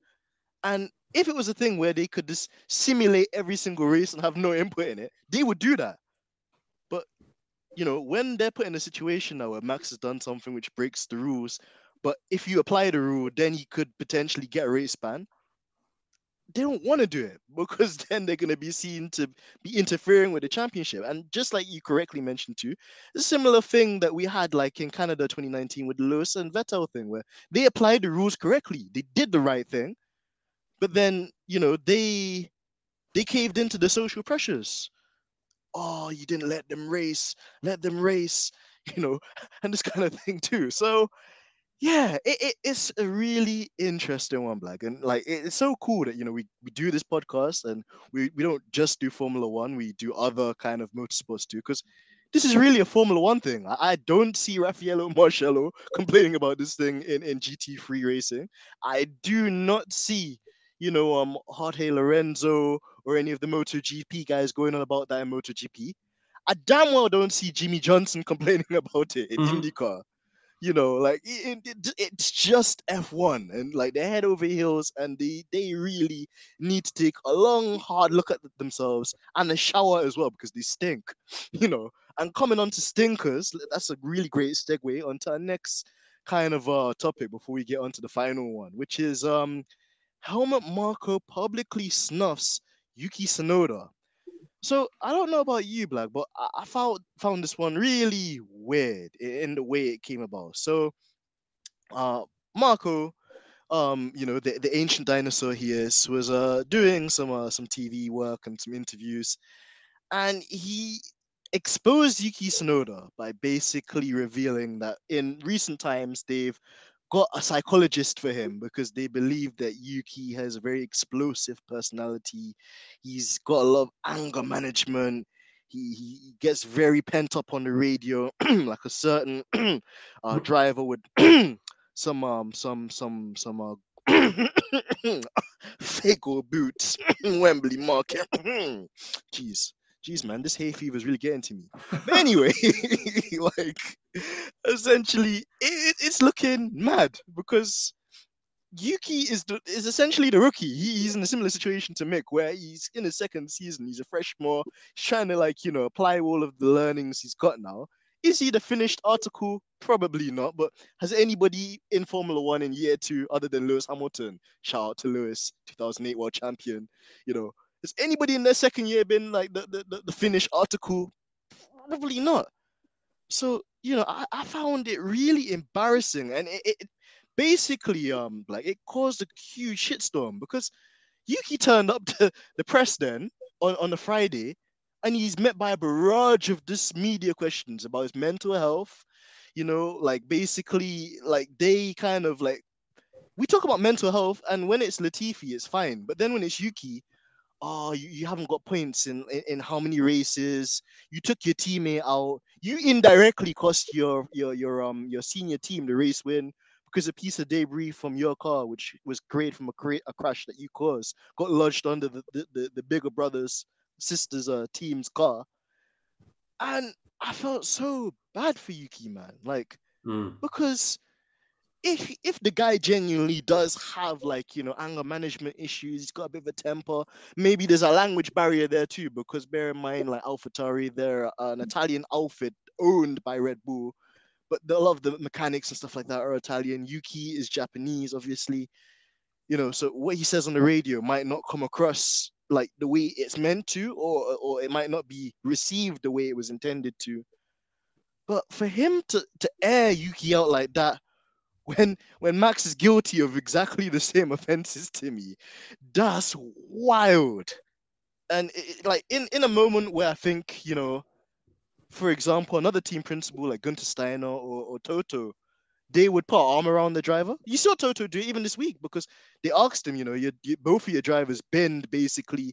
And if it was a thing where they could just simulate every single race and have no input in it, they would do that. But when they're put in a situation now where Max has done something which breaks the rules, but if you apply the rule, then he could potentially get a race ban. They don't want to do it because then they're going to be seen to be interfering with the championship. And just like you correctly mentioned too, a similar thing that we had like in Canada 2019 with the Lewis and Vettel thing, where they applied the rules correctly, they did the right thing, but then they caved into the social pressures. Oh, you didn't let them race, you know, and this kind of thing too. So yeah, it's a really interesting one, Black. And like it's so cool that we do this podcast and we don't just do Formula One, we do other kind of motorsports too, because this is really a Formula One thing. I don't see Raffaello Marcello complaining about this thing in GT3 racing. I do not see, Jorge Lorenzo or any of the MotoGP guys going on about that in MotoGP. I damn well don't see Jimmy Johnson complaining about it in Mhm. IndyCar. Like it's just F1, and like they're head over heels, and they really need to take a long hard look at themselves and a shower as well because they stink. And coming on to stinkers, that's a really great segue onto our next kind of topic before we get onto the final one, which is Helmut Marko publicly snuffs Yuki Tsunoda. So I don't know about you, Black, but I found this one really weird in the way it came about. So uh Marco, the ancient dinosaur he is, was doing some TV work and some interviews, and he exposed Yuki Tsunoda by basically revealing that in recent times they've got a psychologist for him because they believe that Yuki has a very explosive personality. He's got a lot of anger management. He gets very pent up on the radio, like a certain driver with some fake old boots, Wembley Market. Jeez, jeez, man, this hay fever is really getting to me. But anyway, like essentially, it's looking mad because Yuki is essentially the rookie. He's in a similar situation to Mick, where he's in his second season. He's a freshman. He's trying to apply all of the learnings he's got now. Is he the finished article? Probably not. But has anybody in Formula One in year two, other than Lewis Hamilton, shout out to Lewis, 2008 world champion, has anybody in their second year been like the finished article? Probably not. So I found it really embarrassing, and it basically like it caused a huge shitstorm because Yuki turned up to the press then on a Friday, and he's met by a barrage of this media questions about his mental health. Like basically, like they kind of like we talk about mental health, and when it's Latifi, it's fine, but then when it's Yuki, oh, you haven't got points in how many races, you took your teammate out, you indirectly cost your senior team the race win because a piece of debris from your car, which was created from a crash that you caused, got lodged under the bigger brothers sisters team's car. And I felt so bad for Yuki, man, like Mm. because if the guy genuinely does have like anger management issues, he's got a bit of a temper. Maybe there's a language barrier there too, because bear in mind, like AlphaTauri, they're an Italian outfit owned by Red Bull, but a lot of the mechanics and stuff like that are Italian. Yuki is Japanese, obviously. So what he says on the radio might not come across like the way it's meant to, or it might not be received the way it was intended to. But for him to air Yuki out like that when Max is guilty of exactly the same offenses to me, that's wild. And like in a moment where I think, for example, another team principal like Gunter Steiner or Toto, they would put an arm around the driver. You saw Toto do it even this week because they asked him, both of your drivers bend basically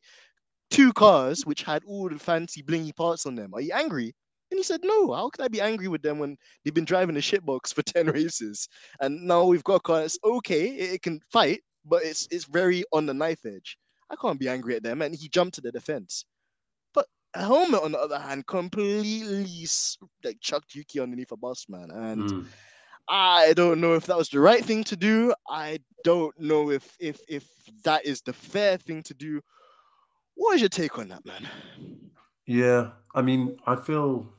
two cars which had all the fancy blingy parts on them. Are you angry? And he said, no, how can I be angry with them when they've been driving a shitbox for 10 races? And now we've got a car that's okay, it can fight, but it's very on the knife edge. I can't be angry at them. And he jumped to the defense. But Helmet, on the other hand, completely like chucked Yuki underneath a bus, man. And Mm. I don't know if that was the right thing to do. I don't know if that is the fair thing to do. What is your take on that, man? Yeah, I mean, I feel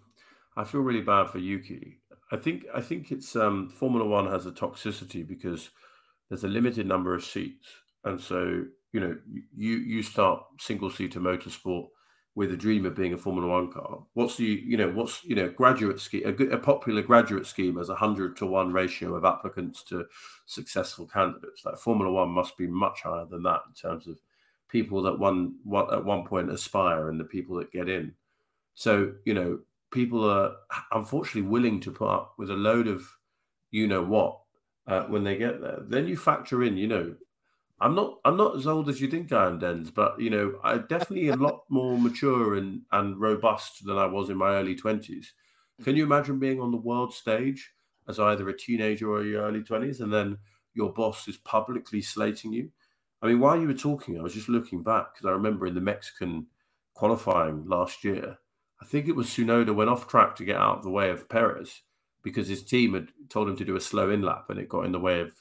really bad for Yuki. I think it's Formula One has a toxicity because there's a limited number of seats, and so you start single seater motorsport with a dream of being a Formula One car. What's graduate scheme a popular graduate scheme has 100-to-1 ratio of applicants to successful candidates. Like Formula One must be much higher than that in terms of people that at one point aspire and the people that get in. So, people are unfortunately willing to put up with a load of what when they get there. Then you factor in, I'm not as old as you think I am, Denz, but I definitely a lot more mature and robust than I was in my early 20s. Can you imagine being on the world stage as either a teenager or your early 20s, and then your boss is publicly slating you? I mean, while you were talking, I was just looking back because I remember in the Mexican qualifying last year, I think it was Tsunoda went off track to get out of the way of Perez because his team had told him to do a slow in lap and it got in the way of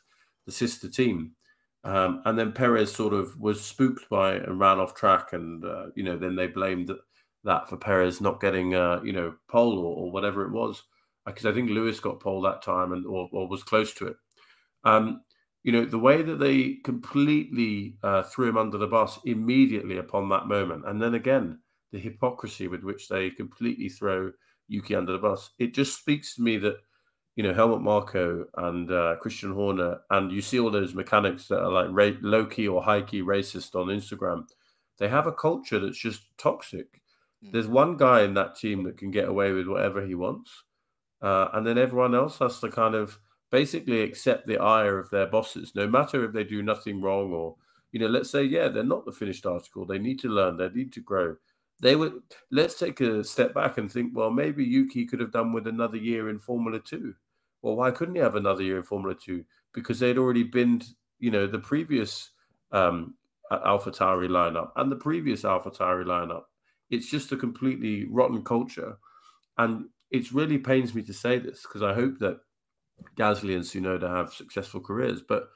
the sister team. And then Perez sort of was spooked by it and ran off track, and then they blamed that for Perez not getting pole or whatever it was, because I think Lewis got pole that time and or was close to it. Um, the way that they completely threw him under the bus immediately upon that moment, and then again the hypocrisy with which they completely throw Yuki under the bus, it just speaks to me that Helmut Marko and Christian Horner, and you see all those mechanics that are like low key or high key racist on Instagram. They have a culture that's just toxic. There's one guy in that team that can get away with whatever he wants, and then everyone else has to kind of basically accept the ire of their bosses, no matter if they do nothing wrong or let's say they're not the finished article. They need to learn. They need to grow. They would Let's take a step back and think, well, maybe Yuki could have done with another year in Formula 2. Well, why couldn't he have another year in Formula 2? Because they'd already been, the previous AlphaTauri lineup and the previous AlphaTauri lineup. It's just a completely rotten culture. And it really pains me to say this because I hope that Gasly and Tsunoda have successful careers. But,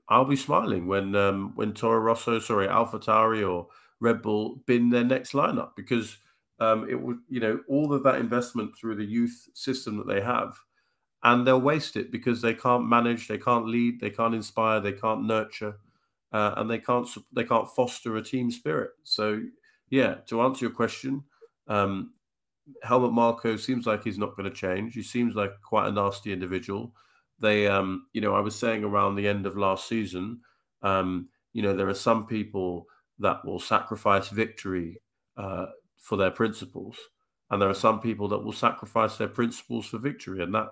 I'll be smiling when Toro Rosso, AlphaTauri or Red Bull bin their next lineup because it would, all of that investment through the youth system that they have, and they'll waste it because they can't manage, they can't lead, they can't inspire, they can't nurture, and they can't foster a team spirit. So, to answer your question, Helmut Marko seems like he's not going to change. He seems like quite a nasty individual. They, I was saying around the end of last season, there are some people that will sacrifice victory for their principles, and there are some people that will sacrifice their principles for victory, and that,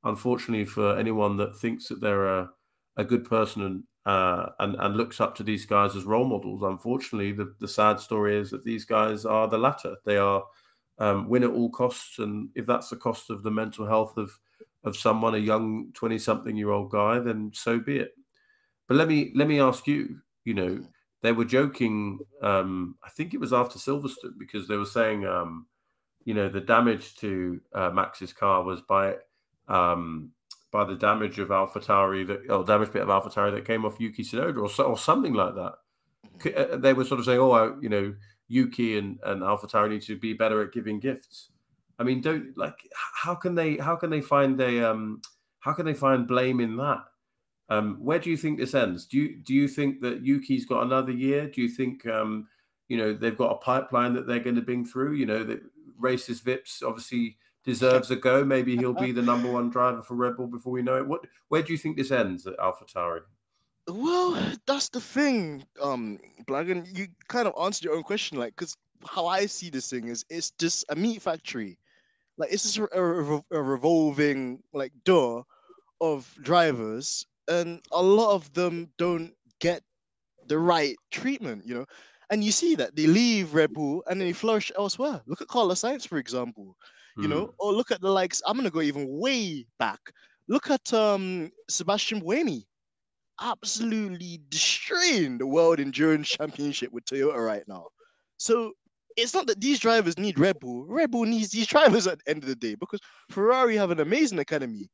unfortunately, for anyone that thinks that they're a good person and looks up to these guys as role models, unfortunately, the sad story is that these guys are the latter. They are win at all costs, and if that's the cost of the mental health of someone, a young 20-something-year-old guy, then so be it. But let me ask you. They were joking. I think it was after Silverstone because they were saying, the damage to Max's car was by the damage of damaged bit of AlphaTauri that came off Yuki Tsunoda or something like that. They were sort of saying, Yuki and AlphaTauri need to be better at giving gifts. I mean, how can they find blame in that? Where do you think this ends? Do you think that Yuki's got another year? Do you think they've got a pipeline that they're going to bring through? That racist Vips obviously deserves a go. Maybe he'll be the #1 driver for Red Bull before we know it. Where do you think this ends at AlphaTauri? Well, that's the thing, Blag, and you kind of answered your own question, like, because how I see this thing is it's just a meat factory. Like, it's just a revolving, like, door of drivers, and a lot of them don't get the right treatment, And you see that they leave Red Bull and then they flourish elsewhere. Look at Carlos Sainz, for example, or look at the likes. I'm gonna go even way back. Look at Sebastian Buemi, absolutely destroying the World Endurance Championship with Toyota right now. So it's not that these drivers need Red Bull. Red Bull needs these drivers at the end of the day, because Ferrari have an amazing academy.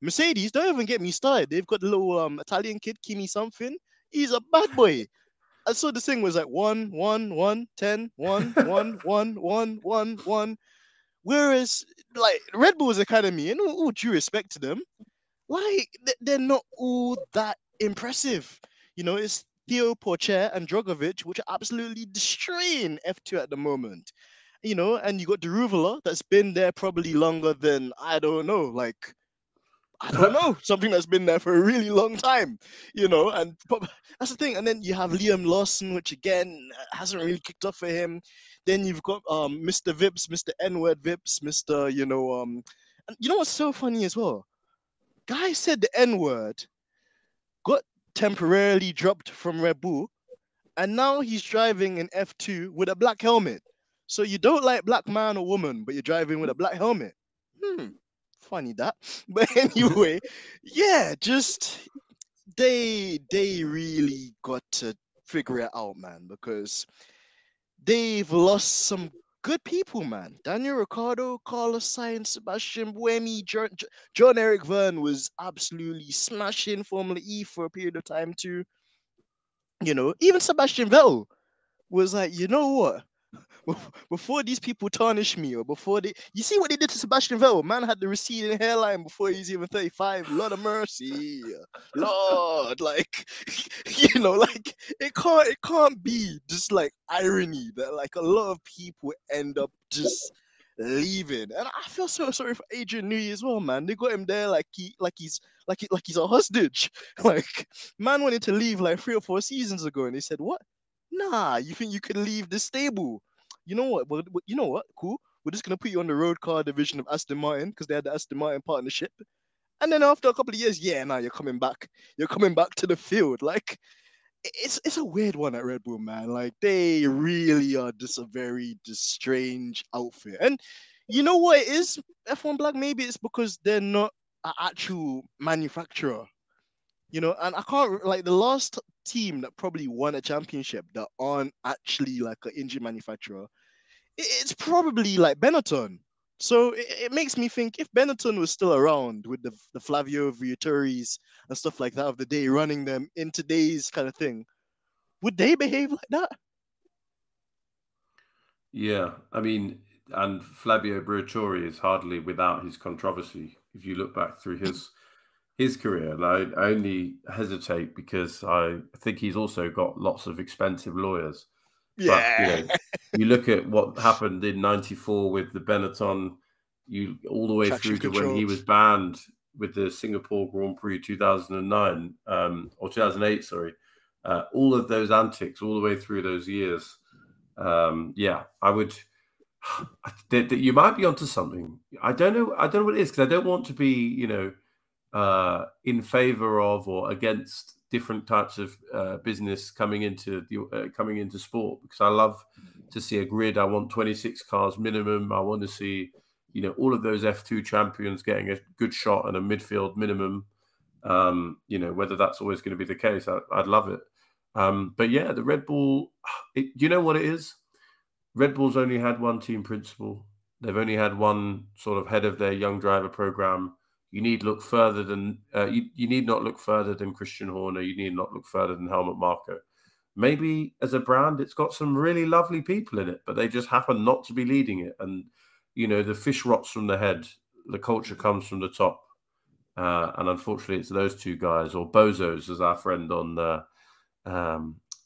Mercedes, don't even get me started. They've got the little Italian kid, Kimi something. He's a bad boy. I saw this thing was like 1, 1, 1, 10, 1, 1, 1, 1, 1, 1. Whereas, like, Red Bull's academy, and all due respect to them, like, they're not all that impressive. It's Theo Porcher and Drogovic, which are absolutely destroying F2 at the moment. And you got Deruvala that's been there probably longer than, I don't know, something that's been there for a really long time, and that's the thing. And then you have Liam Lawson, which again hasn't really kicked off for him. Then you've got Mr. Vips, Mr. N-word Vips, Mr. And you know what's so funny as well? Guy said the N-word, got temporarily dropped from Red Bull, and now he's driving in F2 with a black helmet. So you don't like black man or woman, but you're driving with a black helmet. Funny that. But anyway, yeah, just they really got to figure it out, man, because they've lost some good people, man. Daniel Ricciardo, Carlos Sainz, Sebastian Buemi, John Eric Verne was absolutely smashing Formula E for a period of time too. Even Sebastian Vettel was like, you know what? Before these people tarnish me, or before you see what they did to Sebastian Vettel. Man had the receding hairline before he's even 35. Lord of mercy, Lord, like, like it can't be just like irony that like a lot of people end up just leaving. And I feel so sorry for Adrian Newey as well, man. They got him there like he's a hostage. Like, man wanted to leave like 3 or 4 seasons ago, and they said, "What? Nah, you think you could leave this stable? You know what? Well, you know what? Cool. We're just gonna put you on the road car division of Aston Martin because they had the Aston Martin partnership. And then after a couple of years, yeah, now you're coming back. You're coming back to the field. Like, it's a weird one at Red Bull, man. Like, they really are just a very strange outfit. And you know what it is? F1BLAG, maybe it's because they're not an actual manufacturer. And I can't, like, the last team that probably won a championship that aren't actually like an engine manufacturer, it's probably like Benetton. So it makes me think, if Benetton was still around with the Flavio Viatoris and stuff like that of the day, running them in today's kind of thing, would they behave like that? Yeah, I mean, and Flavio Briatore is hardly without his controversy. If you look back through his career, and I only hesitate because I think he's also got lots of expensive lawyers. Yeah. But you look at what happened in '94 with the Benetton, all the way Traction through to control. when he was banned with the Singapore Grand Prix 2009 or 2008, sorry. All of those antics, all the way through those years. Yeah, I would. You might be onto something. I don't know what it is, because I don't want to be, in favor of or against different types of business coming into sport, because I love to see a grid. I want 26 cars minimum. I want to see, all of those F2 champions getting a good shot and a midfield minimum. Whether that's always going to be the case, I'd love it. But yeah, the Red Bull, you know what it is? Red Bull's only had one team principal. They've only had one sort of head of their young driver program. You need look further than you need not look further than Christian Horner. You need not look further than Helmut Marko. Maybe as a brand, it's got some really lovely people in it, but they just happen not to be leading it. And the fish rots from the head. The culture comes from the top. And unfortunately, it's those two guys, or bozos, as our friend on the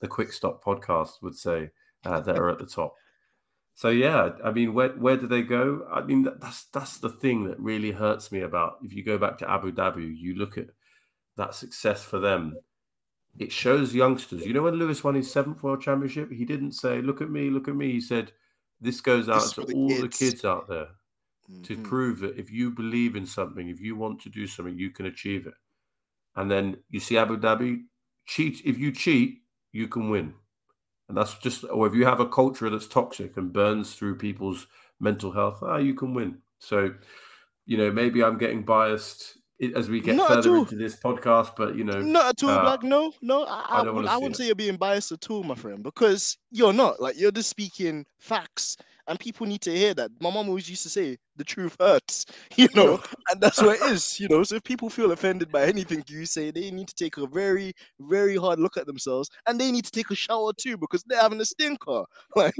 Quick Stop podcast would say, that are at the top. So yeah, I mean, where do they go? I mean, that's the thing that really hurts me about. If you go back to Abu Dhabi, you look at that success for them. It shows youngsters. You know, when Lewis won his 7th World Championship, he didn't say, "Look at me, look at me." He said, "This goes This out is to for the all the kids. kids out there to Hmm. prove that if you believe in something, if you want to do something, you can achieve it." And then you see Abu Dhabi cheat. If you cheat, you can win. And that's just, or if you have a culture that's toxic and burns through people's mental health, you can win. So, maybe I'm getting biased as we get Not at further all. into this podcast, but Not at all, Black. No, no. I don't want to I see wouldn't it. say you're being biased at all, my friend, because you're not. Like, you're just speaking facts, and people need to hear that. My mom always used to say, "The truth hurts," and that's what it is. So if people feel offended by anything you say, they need to take a very, very hard look at themselves, and they need to take a shower too because they're having a stinker. Like,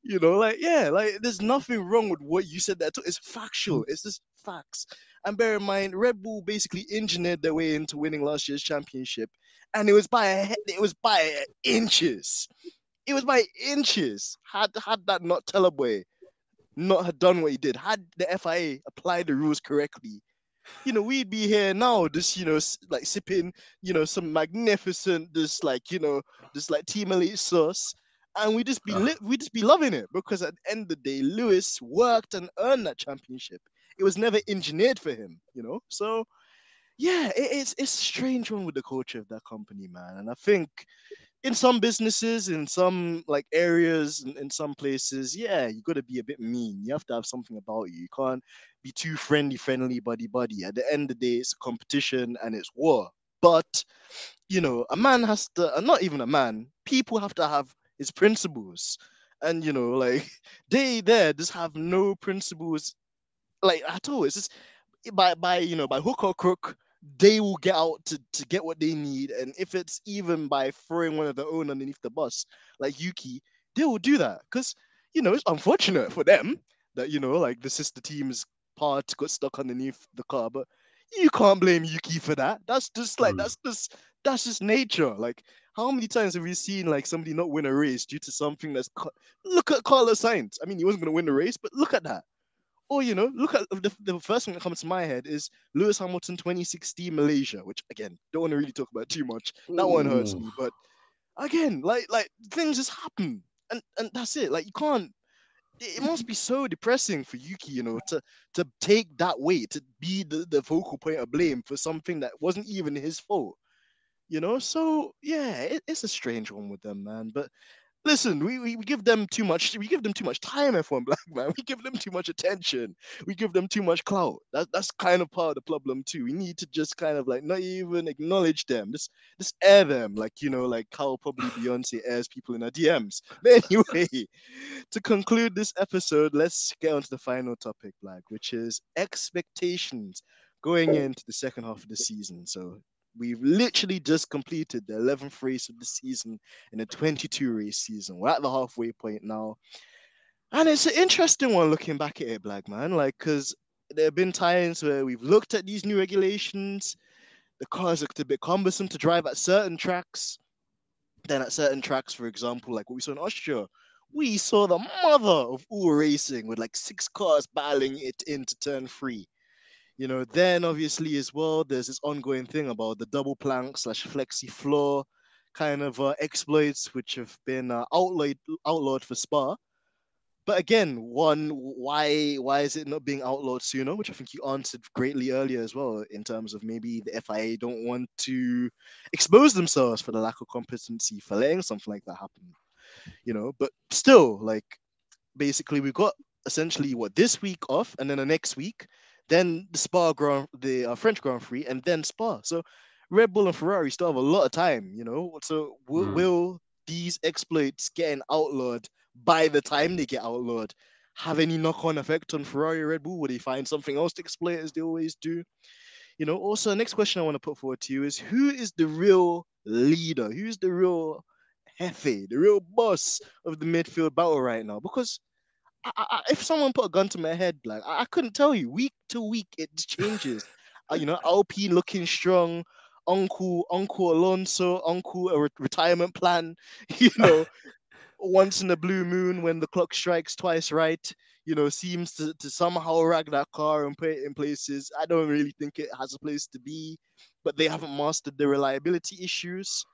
like yeah, like there's nothing wrong with what you said. That it's factual. It's just facts. And bear in mind, Red Bull basically engineered their way into winning last year's championship, and it was by inches. It was by inches. Had that not Teleboy not had done what he did, had the FIA applied the rules correctly, we'd be here now, just like sipping, some magnificent, this like Team Elite sauce, and we just be loving it because at the end of the day, Lewis worked and earned that championship. It was never engineered for him. So yeah, it's a strange one with the culture of that company, man, and I think in some businesses, in some like areas, in some places, yeah, you got to be a bit mean. You have to have something about you. You can't be too friendly, buddy. At the end of the day, it's a competition and it's war. But a man has to, not even a man. People have to have his principles, and like they there just have no principles like at all. It's just by hook or crook, they will get out to get what they need, and if it's even by throwing one of their own underneath the bus, like Yuki, they will do that because it's unfortunate for them that like the sister team's part got stuck underneath the car, but you can't blame Yuki for that. That's just like Mm. that's just nature. Like how many times have you seen like somebody not win a race due to something look at Carlos Sainz. I mean, he wasn't going to win the race, but look at that. Or, look at the first thing that comes to my head is Lewis Hamilton 2016 Malaysia, which again, don't want to really talk about too much. That one hurts Ooh. me. But again, like things just happen. And that's it. Like you can't it must be so depressing for Yuki, to take that weight, to be the focal point of blame for something that wasn't even his fault. So yeah, it's a strange one with them, man. But listen, we give them too much. We give them too much time. F1 Black, man. We give them too much attention. We give them too much clout. That's kind of part of the problem too. We need to just kind of like not even acknowledge them. Just air them, like like how probably Beyonce airs people in her DMs. But anyway, to conclude this episode, let's get on to the final topic, Black, which is expectations going into the second half of the season. So we've literally just completed the 11th race of the season in a 22 race season. We're at the halfway point now. And it's an interesting one looking back at it, Black man. Like, because there have been times where we've looked at these new regulations, the cars looked a bit cumbersome to drive at certain tracks. Then at certain tracks, for example, like what we saw in Austria, we saw the mother of all racing with like 6 cars battling it into turn 3. Then obviously as well, there's this ongoing thing about the double plank slash flexi floor kind of exploits, which have been outlawed for Spa. But again, one, why is it not being outlawed sooner? Which I think you answered greatly earlier as well, in terms of maybe the FIA don't want to expose themselves for the lack of competency for letting something like that happen. But still, like basically we've got essentially what this week off, and then the next week, then the French Grand Prix, and then Spa. So Red Bull and Ferrari still have a lot of time. So Mm. will these exploits getting outlawed by the time they get outlawed have any knock-on effect on Ferrari or Red Bull? Will they find something else to exploit as they always do? Also, the next question I want to put forward to you is who is the real leader? Who's the real Hefe, the real boss of the midfield battle right now? Because if someone put a gun to my head, like I couldn't tell you. Week to week, it changes. Alpine looking strong. Uncle Alonso, Uncle a retirement plan. You know, once in a blue moon when the clock strikes twice right, seems to somehow rag that car and put it in places I don't really think it has a place to be, but they haven't mastered the reliability issues.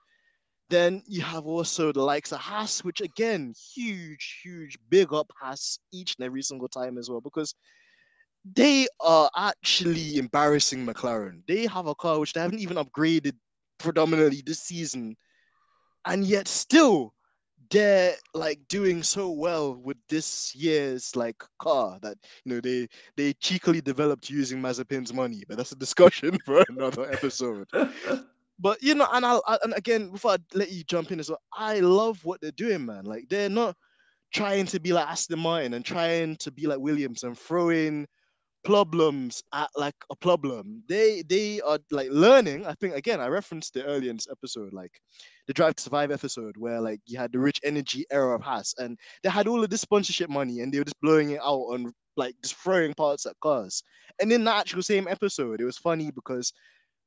Then you have also the likes of Haas, which again, huge, big up Haas each and every single time as well, because they are actually embarrassing McLaren. They have a car which they haven't even upgraded predominantly this season, and yet still they're like doing so well with this year's like car that they cheekily developed using Mazepin's money, but that's a discussion for another episode. But and again, before I let you jump in as well, I love what they're doing, man. Like they're not trying to be like Aston Martin and trying to be like Williams and throwing problems at like a problem. They are like learning. I think again I referenced it earlier in this episode, like the Drive to Survive episode, where like you had the rich energy era of Haas, and they had all of this sponsorship money, and they were just blowing it out on like just throwing parts at cars. And in the actual same episode, it was funny because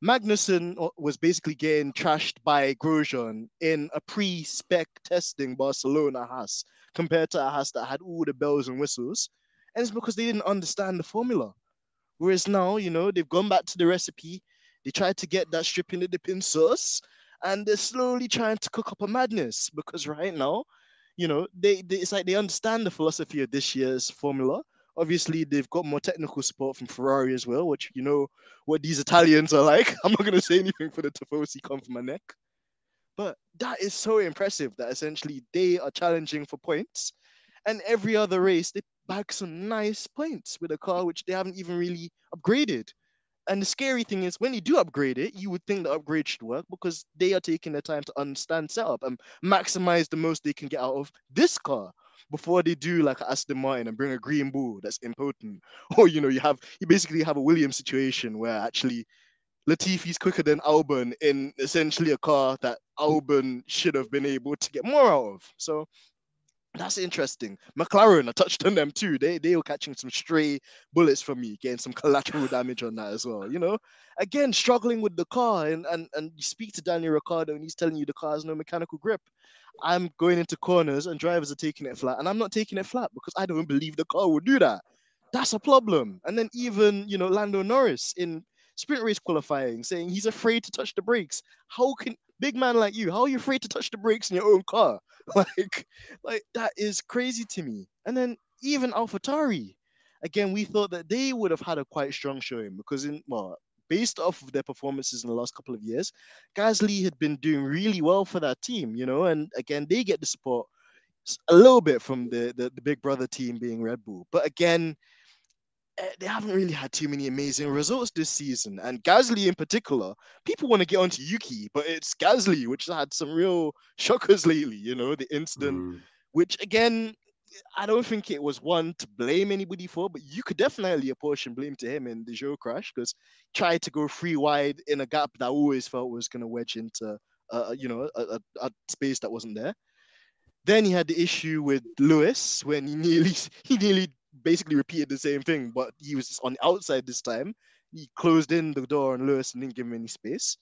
Magnussen was basically getting trashed by Grosjean in a pre-spec testing Barcelona Haas compared to a Haas that had all the bells and whistles. And it's because they didn't understand the formula. Whereas now, they've gone back to the recipe. They tried to get that strip in the dipping sauce, and they're slowly trying to cook up a madness because right now, they it's like they understand the philosophy of this year's formula. Obviously, they've got more technical support from Ferrari as well, which what these Italians are like. I'm not going to say anything for the Tifosi come from my neck, but that is so impressive that essentially they are challenging for points, and every other race they bag some nice points with a car which they haven't even really upgraded. And the scary thing is, when you do upgrade it, you would think the upgrade should work because they are taking the time to understand setup and maximize the most they can get out of this car before they do like Aston Martin and bring a green bull that's impotent. Or you basically have a Williams situation where actually Latifi's quicker than Albon in essentially a car that Albon should have been able to get more out of. So that's interesting. McLaren, I touched on them too. They were catching some stray bullets from me, getting some collateral damage on that as well. Again, struggling with the car, and you speak to Daniel Ricciardo and he's telling you the car has no mechanical grip. I'm going into corners and drivers are taking it flat, and I'm not taking it flat because I don't believe the car will do that. That's a problem. And then even Lando Norris in sprint race qualifying saying he's afraid to touch the brakes. How can big man like you? How are you afraid to touch the brakes in your own car? Like, like that is crazy to me. And then even AlphaTauri, again, we thought that they would have had a quite strong showing because based off of their performances in the last couple of years, Gasly had been doing really well for that team, and again they get the support a little bit from the big brother team being Red Bull, but again they haven't really had too many amazing results this season. And Gasly in particular, people want to get onto Yuki, but it's Gasly which has had some real shockers lately. The incident, Mm. which again, I don't think it was one to blame anybody for, but you could definitely apportion blame to him in the Joe crash because tried to go free wide in a gap that I always felt was going to wedge into a space that wasn't there. Then he had the issue with Lewis when he nearly basically repeated the same thing, but he was on the outside this time. He closed in the door on Lewis and didn't give him any space.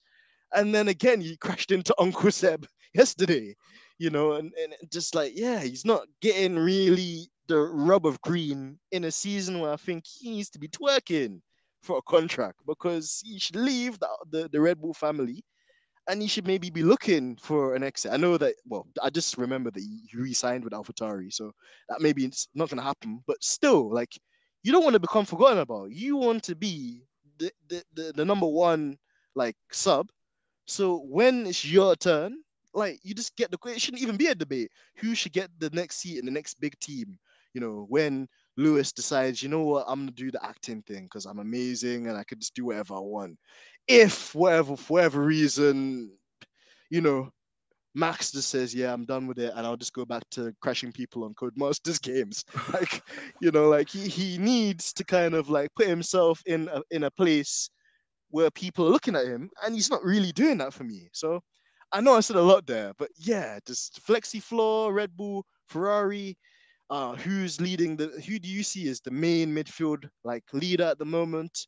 And then again, he crashed into Uncle Seb yesterday, and just like, yeah, he's not getting really the rub of green in a season where I think he needs to be twerking for a contract because he should leave the Red Bull family and he should maybe be looking for an exit. I know that, well, I just remember that he re-signed with AlphaTauri, so that maybe it's not going to happen. But still, like, you don't want to become forgotten about. You want to be the number one, like, sub. So when it's your turn, like, you just get it shouldn't even be a debate. Who should get the next seat in the next big team? When Lewis decides, you know what, I'm going to do the acting thing because I'm amazing and I could just do whatever I want. If whatever for whatever reason, you know, Max just says, "Yeah, I'm done with it, and I'll just go back to crashing people on Codemasters games." Like, like he needs to kind of like put himself in a place where people are looking at him, and he's not really doing that for me. So I know I said a lot there, but yeah, just Flexi Floor, Red Bull, Ferrari. Who do you see as the main midfield like leader at the moment?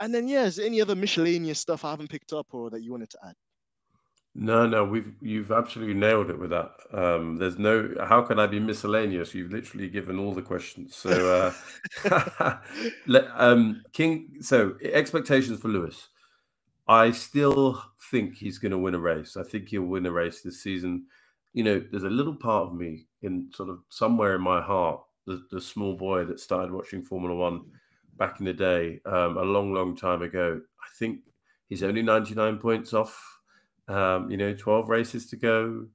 And then, yeah, is there any other miscellaneous stuff I haven't picked up or that you wanted to add? No, you've absolutely nailed it with that. There's no how can I be miscellaneous? You've literally given all the questions. So, King. So expectations for Lewis. I still think he's going to win a race. I think he'll win a race this season. There's a little part of me in sort of somewhere in my heart, the small boy that started watching Formula One back in the day, a long, long time ago. I think he's only 99 points off. 12 races to go.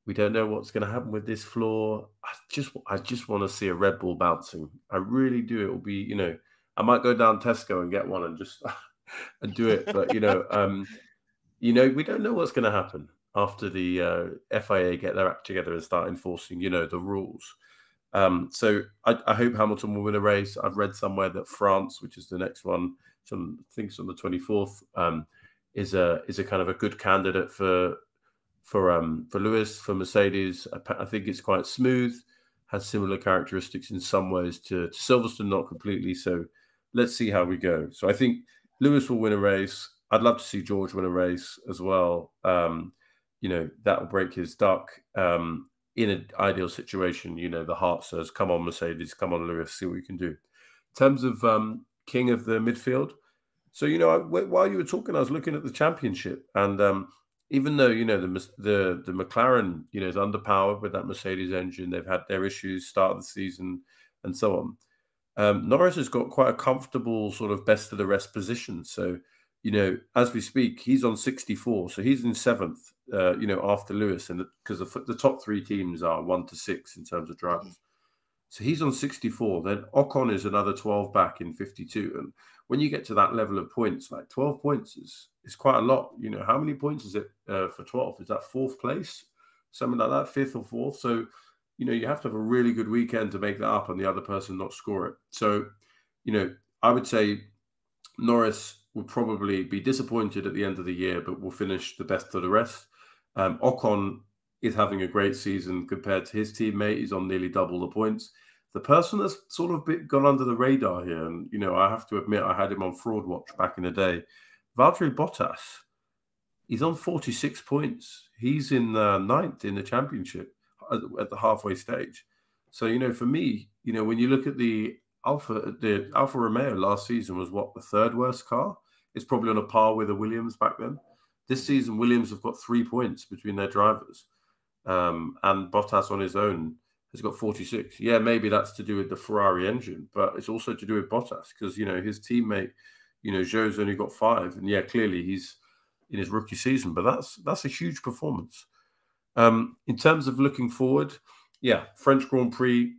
We don't know what's going to happen with this floor. I just want to see a Red Bull bouncing. I really do. It will be, I might go down Tesco and get one and just and do it. But we don't know what's going to happen after the FIA get their act together and start enforcing, the rules. So I hope Hamilton will win a race. I've read somewhere that France, which is the next one, I think it's on the 24th, is a kind of a good candidate for Lewis, for Mercedes. I think it's quite smooth, has similar characteristics in some ways to Silverstone, not completely. So let's see how we go. So I think Lewis will win a race. I'd love to see George win a race as well. That will break his duck. In an ideal situation, the heart says, come on, Mercedes, come on, Lewis, see what you can do. In terms of king of the midfield, so, while you were talking, I was looking at the championship, and even though, the McLaren, is underpowered with that Mercedes engine, they've had their issues start of the season and so on. Norris has got quite a comfortable sort of best of the rest position. So, as we speak, he's on 64. So he's in seventh, after Lewis, and because the top three teams are 1 to 6 in terms of drivers. So he's on 64. Then Ocon is another 12 back in 52. And when you get to that level of points, like 12 points is quite a lot. How many points is it for 12? Is that fourth place? Something like that, fifth or fourth? So, you have to have a really good weekend to make that up and the other person not score it. So, I would say Norris will probably be disappointed at the end of the year, but will finish the best of the rest. Ocon is having a great season compared to his teammate. He's on nearly double the points. The person that's sort of gone under the radar here, and, I have to admit, I had him on Fraud Watch back in the day, Valtteri Bottas. He's on 46 points. He's in ninth in the championship at the halfway stage. So, for me, when you look at the Alfa Romeo last season was the third worst car. It's probably on a par with the Williams back then. This season, Williams have got 3 points between their drivers. And Bottas on his own has got 46. Yeah, maybe that's to do with the Ferrari engine, but it's also to do with Bottas because, his teammate, Zhou's only got 5. And yeah, clearly he's in his rookie season, but that's a huge performance. In terms of looking forward, yeah, French Grand Prix,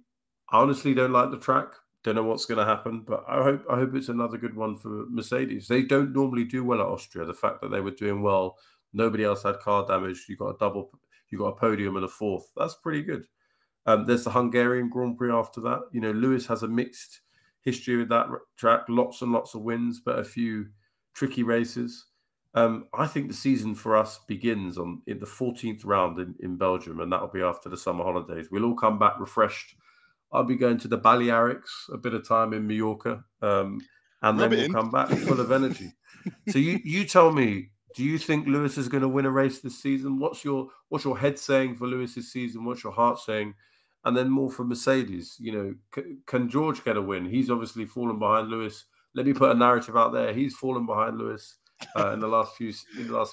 I honestly don't like the track. Don't know what's going to happen, but I hope it's another good one for Mercedes. They don't normally do well at Austria. The fact that they were doing well, nobody else had car damage. You got a podium and a fourth. That's pretty good. There's the Hungarian Grand Prix after that. Lewis has a mixed history with that track, lots and lots of wins, but a few tricky races. I think the season for us begins in the 14th round in Belgium, and that'll be after the summer holidays. We'll all come back refreshed. I'll be going to the Balearics, a bit of time in Mallorca, and then we'll come back full of energy. So you tell me, do you think Lewis is going to win a race this season? What's your head saying for Lewis's season? What's your heart saying? And then more for Mercedes, can George get a win? He's obviously fallen behind Lewis. Let me put a narrative out there. He's fallen behind Lewis in the last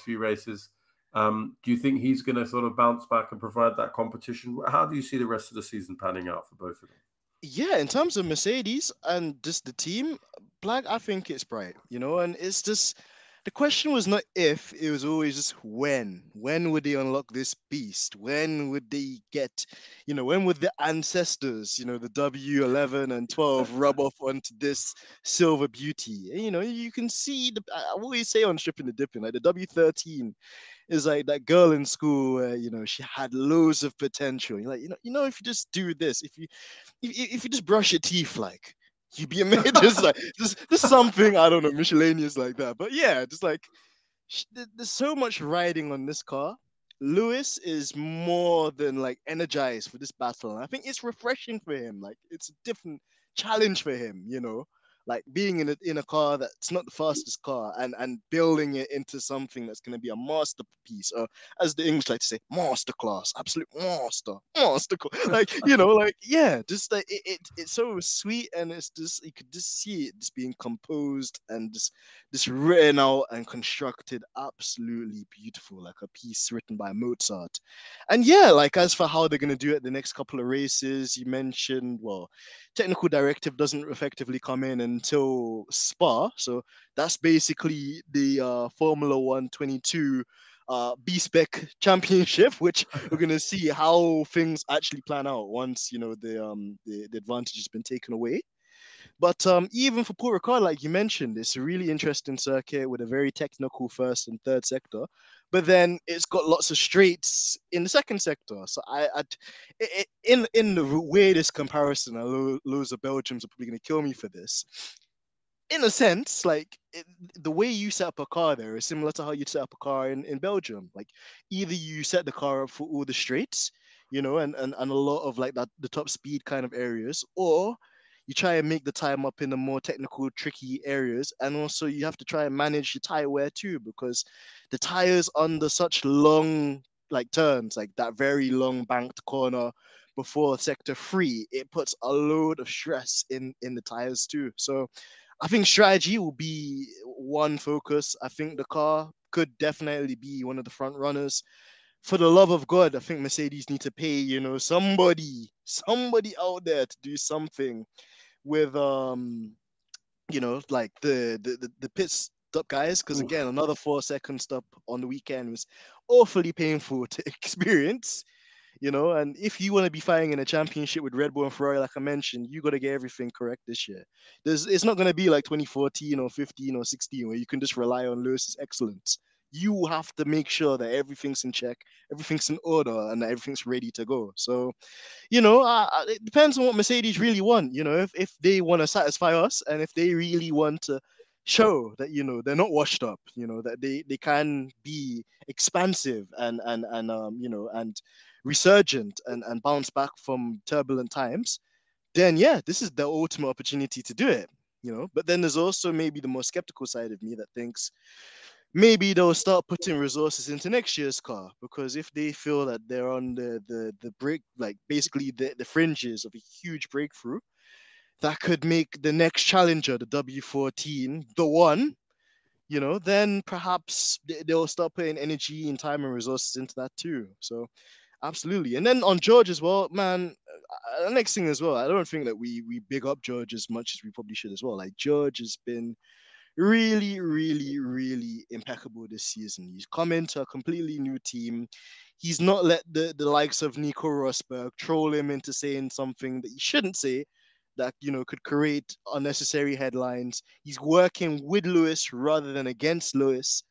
few races. Do you think he's going to sort of bounce back and provide that competition? How do you see the rest of the season panning out for both of them? Yeah, in terms of Mercedes and just the team, Blag, I think it's bright, and it's just the question was not if, it was always just when. When would they unlock this beast? When would they get, when would the ancestors, the W11 and 12 rub off onto this silver beauty? And, you can see, I always say on Stripping the Dipping, like the W13 is like that girl in school where, she had loads of potential. You're like, if you just do this, if you just brush your teeth, like, you'd be amazed. Just like just something, I don't know, miscellaneous like that. But yeah, just like there's so much riding on this car. Lewis is more than like energized for this battle. And I think it's refreshing for him. Like it's a different challenge for him. like being in a car that's not the fastest car, and building it into something that's going to be a masterpiece, or as the English like to say, masterclass, absolute masterclass. Like, like, yeah, just like it's so sweet, and it's just, you could just see it just being composed and just written out and constructed absolutely beautiful, like a piece written by Mozart. And yeah, like, as for how they're going to do it the next couple of races, you mentioned, well, technical directive doesn't effectively come in until Spa. So that's basically the Formula 122 B-Spec championship, which we're going to see how things actually plan out once, the advantage has been taken away. But even for Paul Ricard, like you mentioned, it's a really interesting circuit with a very technical first and third sector. But then it's got lots of straights in the second sector. So in the weirdest comparison, I know loads of Belgians are probably going to kill me for this. In a sense, like, the way you set up a car there is similar to how you'd set up a car in Belgium. Like, either you set the car up for all the straights, and a lot of like that, the top speed kind of areas, or you try and make the time up in the more technical, tricky areas. And also you have to try and manage your tire wear too, because the tires under such long like turns, like that very long banked corner before sector 3, it puts a load of stress in the tires too. So I think strategy will be one focus. I think the car could definitely be one of the front runners. For the love of God, I think Mercedes need to pay, somebody out there to do something with like the pit stop guys, because Oof. again, another 4 second stop on the weekend was awfully painful to experience. And if you want to be fighting in a championship with Red Bull and Ferrari, like I mentioned, you got to get everything correct this year. It's not going to be like 2014 or 15 or 16 where you can just rely on Lewis's excellence. You have to make sure that everything's in check, everything's in order, and that everything's ready to go. So, it depends on what Mercedes really want. If they want to satisfy us, and if they really want to show that they're not washed up, that they can be expansive and resurgent and bounce back from turbulent times, then yeah, this is the ultimate opportunity to do it. But then there's also maybe the more skeptical side of me that thinks maybe they'll start putting resources into next year's car, because if they feel that they're on the break, like basically the fringes of a huge breakthrough that could make the next challenger, the W14, the one, then perhaps they'll start putting energy and time and resources into that too. So absolutely. And then on George as well, man. Next thing as well, I don't think that we big up George as much as we probably should as well. Like, George has been really, really, really impeccable this season. He's come into a completely new team. He's not let the likes of Nico Rosberg troll him into saying something that he shouldn't say, that could create unnecessary headlines. He's working with Lewis rather than against Lewis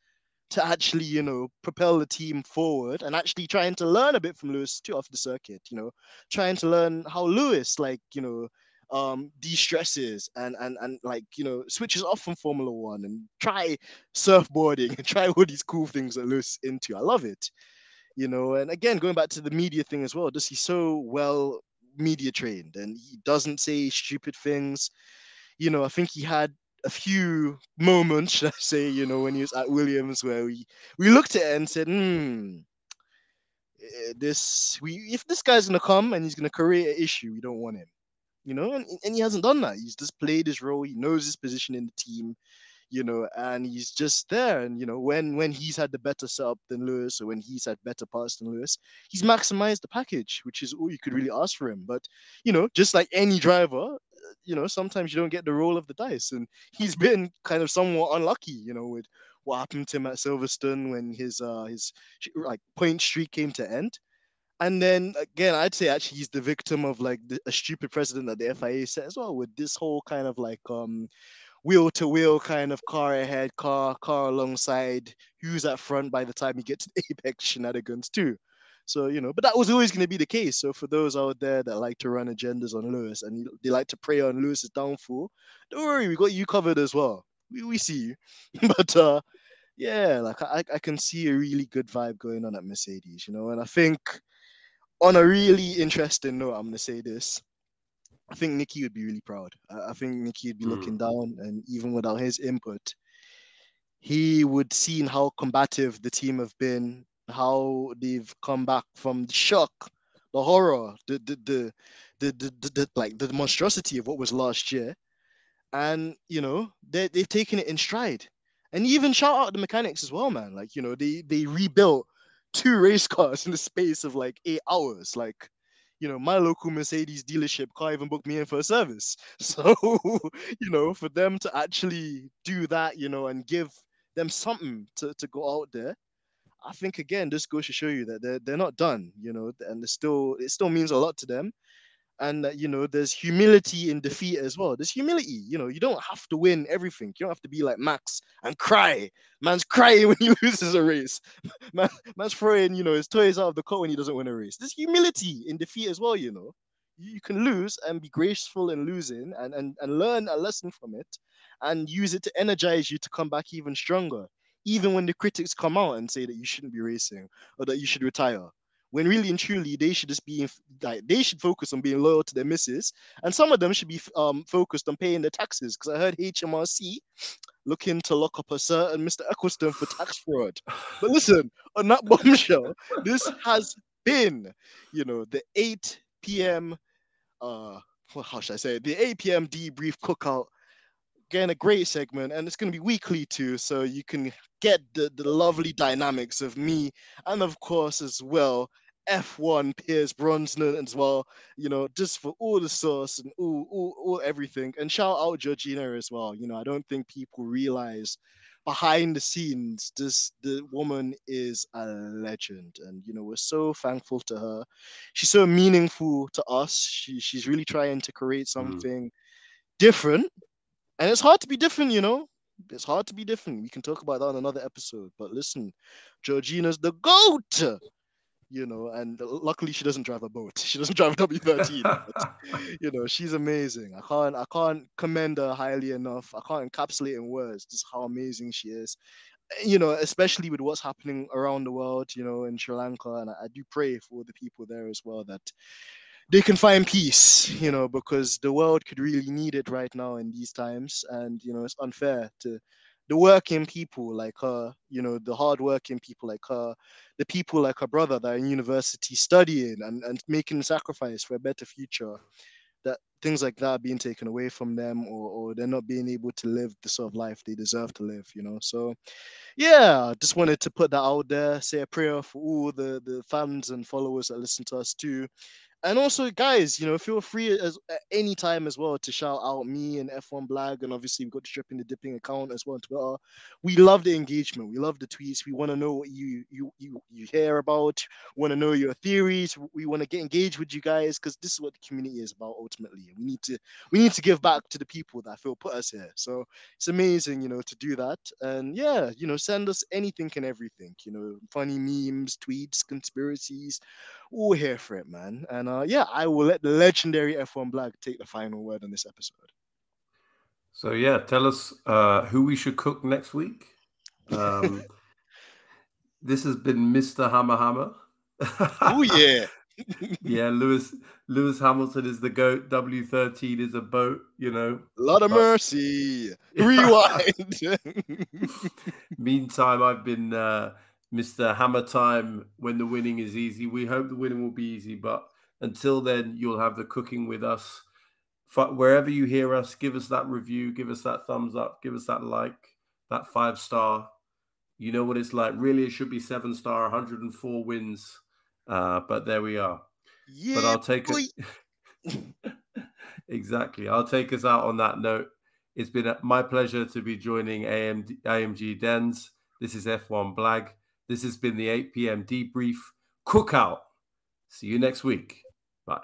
to actually, propel the team forward, and actually trying to learn a bit from Lewis too off the circuit, trying to learn how Lewis, like, de-stresses and like, switches off from Formula One and try surfboarding and try all these cool things that Lewis into. I love it, and again, going back to the media thing as well, just he's so well media trained and he doesn't say stupid things. I think he had a few moments, should I say, when he was at Williams, where we looked at it and said, if this guy's gonna come and he's gonna create an issue, we don't want him. And he hasn't done that. He's just played his role. He knows his position in the team, and he's just there. And when he's had the better setup than Lewis, or when he's had better parts than Lewis, he's maximized the package, which is all you could really ask for him. But just like any driver, sometimes you don't get the roll of the dice, and he's been kind of somewhat unlucky, with what happened to him at Silverstone when his like point streak came to end. And then again, I'd say actually he's the victim of like a stupid precedent that the FIA set as well, with this whole kind of like wheel to wheel kind of car ahead, car alongside, who's at front by the time you get to the apex shenanigans too. So, but that was always going to be the case. So for those out there that like to run agendas on Lewis and they like to prey on Lewis's downfall, don't worry, we got you covered as well. We see you. But yeah, like I can see a really good vibe going on at Mercedes, and I think on a really interesting note, I'm going to say this. I think Nicky would be really proud. I think Nicky would be looking Mm. down, and even without his input, he would see how combative the team have been, how they've come back from the shock, the horror, like the monstrosity of what was last year, and they've taken it in stride. And even shout out the mechanics as well, man. Like they rebuilt two race cars in the space of like 8 hours. Like my local Mercedes dealership can't even book me in for a service. So for them to actually do that, and give them something to go out there. I think again, this goes to show you that they're not done, and it still means a lot to them. And there's humility in defeat as well. There's humility. You don't have to win everything. You don't have to be like Max and cry. Man's crying when he loses a race. Man's throwing his toys out of the car when he doesn't win a race. There's humility in defeat as well. You can lose and be graceful in losing, and learn a lesson from it, and use it to energize you to come back even stronger, even when the critics come out and say that you shouldn't be racing or that you should retire, when really and truly they should just be like, they should focus on being loyal to their missus, and some of them should be focused on paying their taxes, because I heard HMRC looking to lock up a certain Mr. Eccleston for tax fraud. But listen, on that bombshell, this has been the 8 p.m. How should I say it? The 8 p.m. debrief cookout. Again, a great segment, and it's going to be weekly too, so you can get the lovely dynamics of me, and of course as well F1 Piers Brosnan as well, just for all the sauce and all everything. And shout out Georgina as well. I don't think people realize behind the scenes the woman is a legend, and we're so thankful to her. She's so meaningful to us. She's really trying to create Mm. something different, and it's hard to be different. It's hard to be different. We can talk about that on another episode. But listen, Georgina's the GOAT, and luckily she doesn't drive a boat. She doesn't drive a W13. But she's amazing. I can't commend her highly enough. I can't encapsulate in words just how amazing she is. Especially with what's happening around the world, in Sri Lanka. And I do pray for the people there as well, that they can find peace, because the world could really need it right now in these times. And, it's unfair to the working people like her, the hardworking people like her, the people like her brother that are in university studying and making sacrifice for a better future, that things like that are being taken away from them, or they're not being able to live the sort of life they deserve to live. So, yeah, just wanted to put that out there, say a prayer for all the fans and followers that listen to us too. And also, guys, feel free at any time as well to shout out me and F1BLAG. And obviously, we've got the Stripping the Dipping account as well on Twitter. We love the engagement. We love the tweets. We want to know what you hear about. We want to know your theories. We want to get engaged with you guys, because this is what the community is about ultimately. We need to give back to the people that feel put us here. So it's amazing, to do that. And yeah, send us anything and everything. Funny memes, tweets, conspiracies, all here for it, man. And yeah, I will let the legendary F1BLAG take the final word on this episode. So yeah, tell us who we should cook next week. This has been Mr. Hammer Hammer. Oh yeah. Yeah, Lewis Hamilton is the GOAT. W13 is a boat, Lot of But mercy. Rewind. meantime, I've been Mr. Hammer Time when the winning is easy. We hope the winning will be easy, but until then, you'll have the cooking with us. Wherever you hear us, give us that review, give us that thumbs up, give us that like, that 5-star. You know what it's like. Really, it should be 7-star, 104 wins. But there we are. Yeah, but I'll take it. Exactly. I'll take us out on that note. It's been my pleasure to be joining AMG DENZ. This is F1BLAG. This has been the 8 p.m. debrief cookout. See you next week. Bye.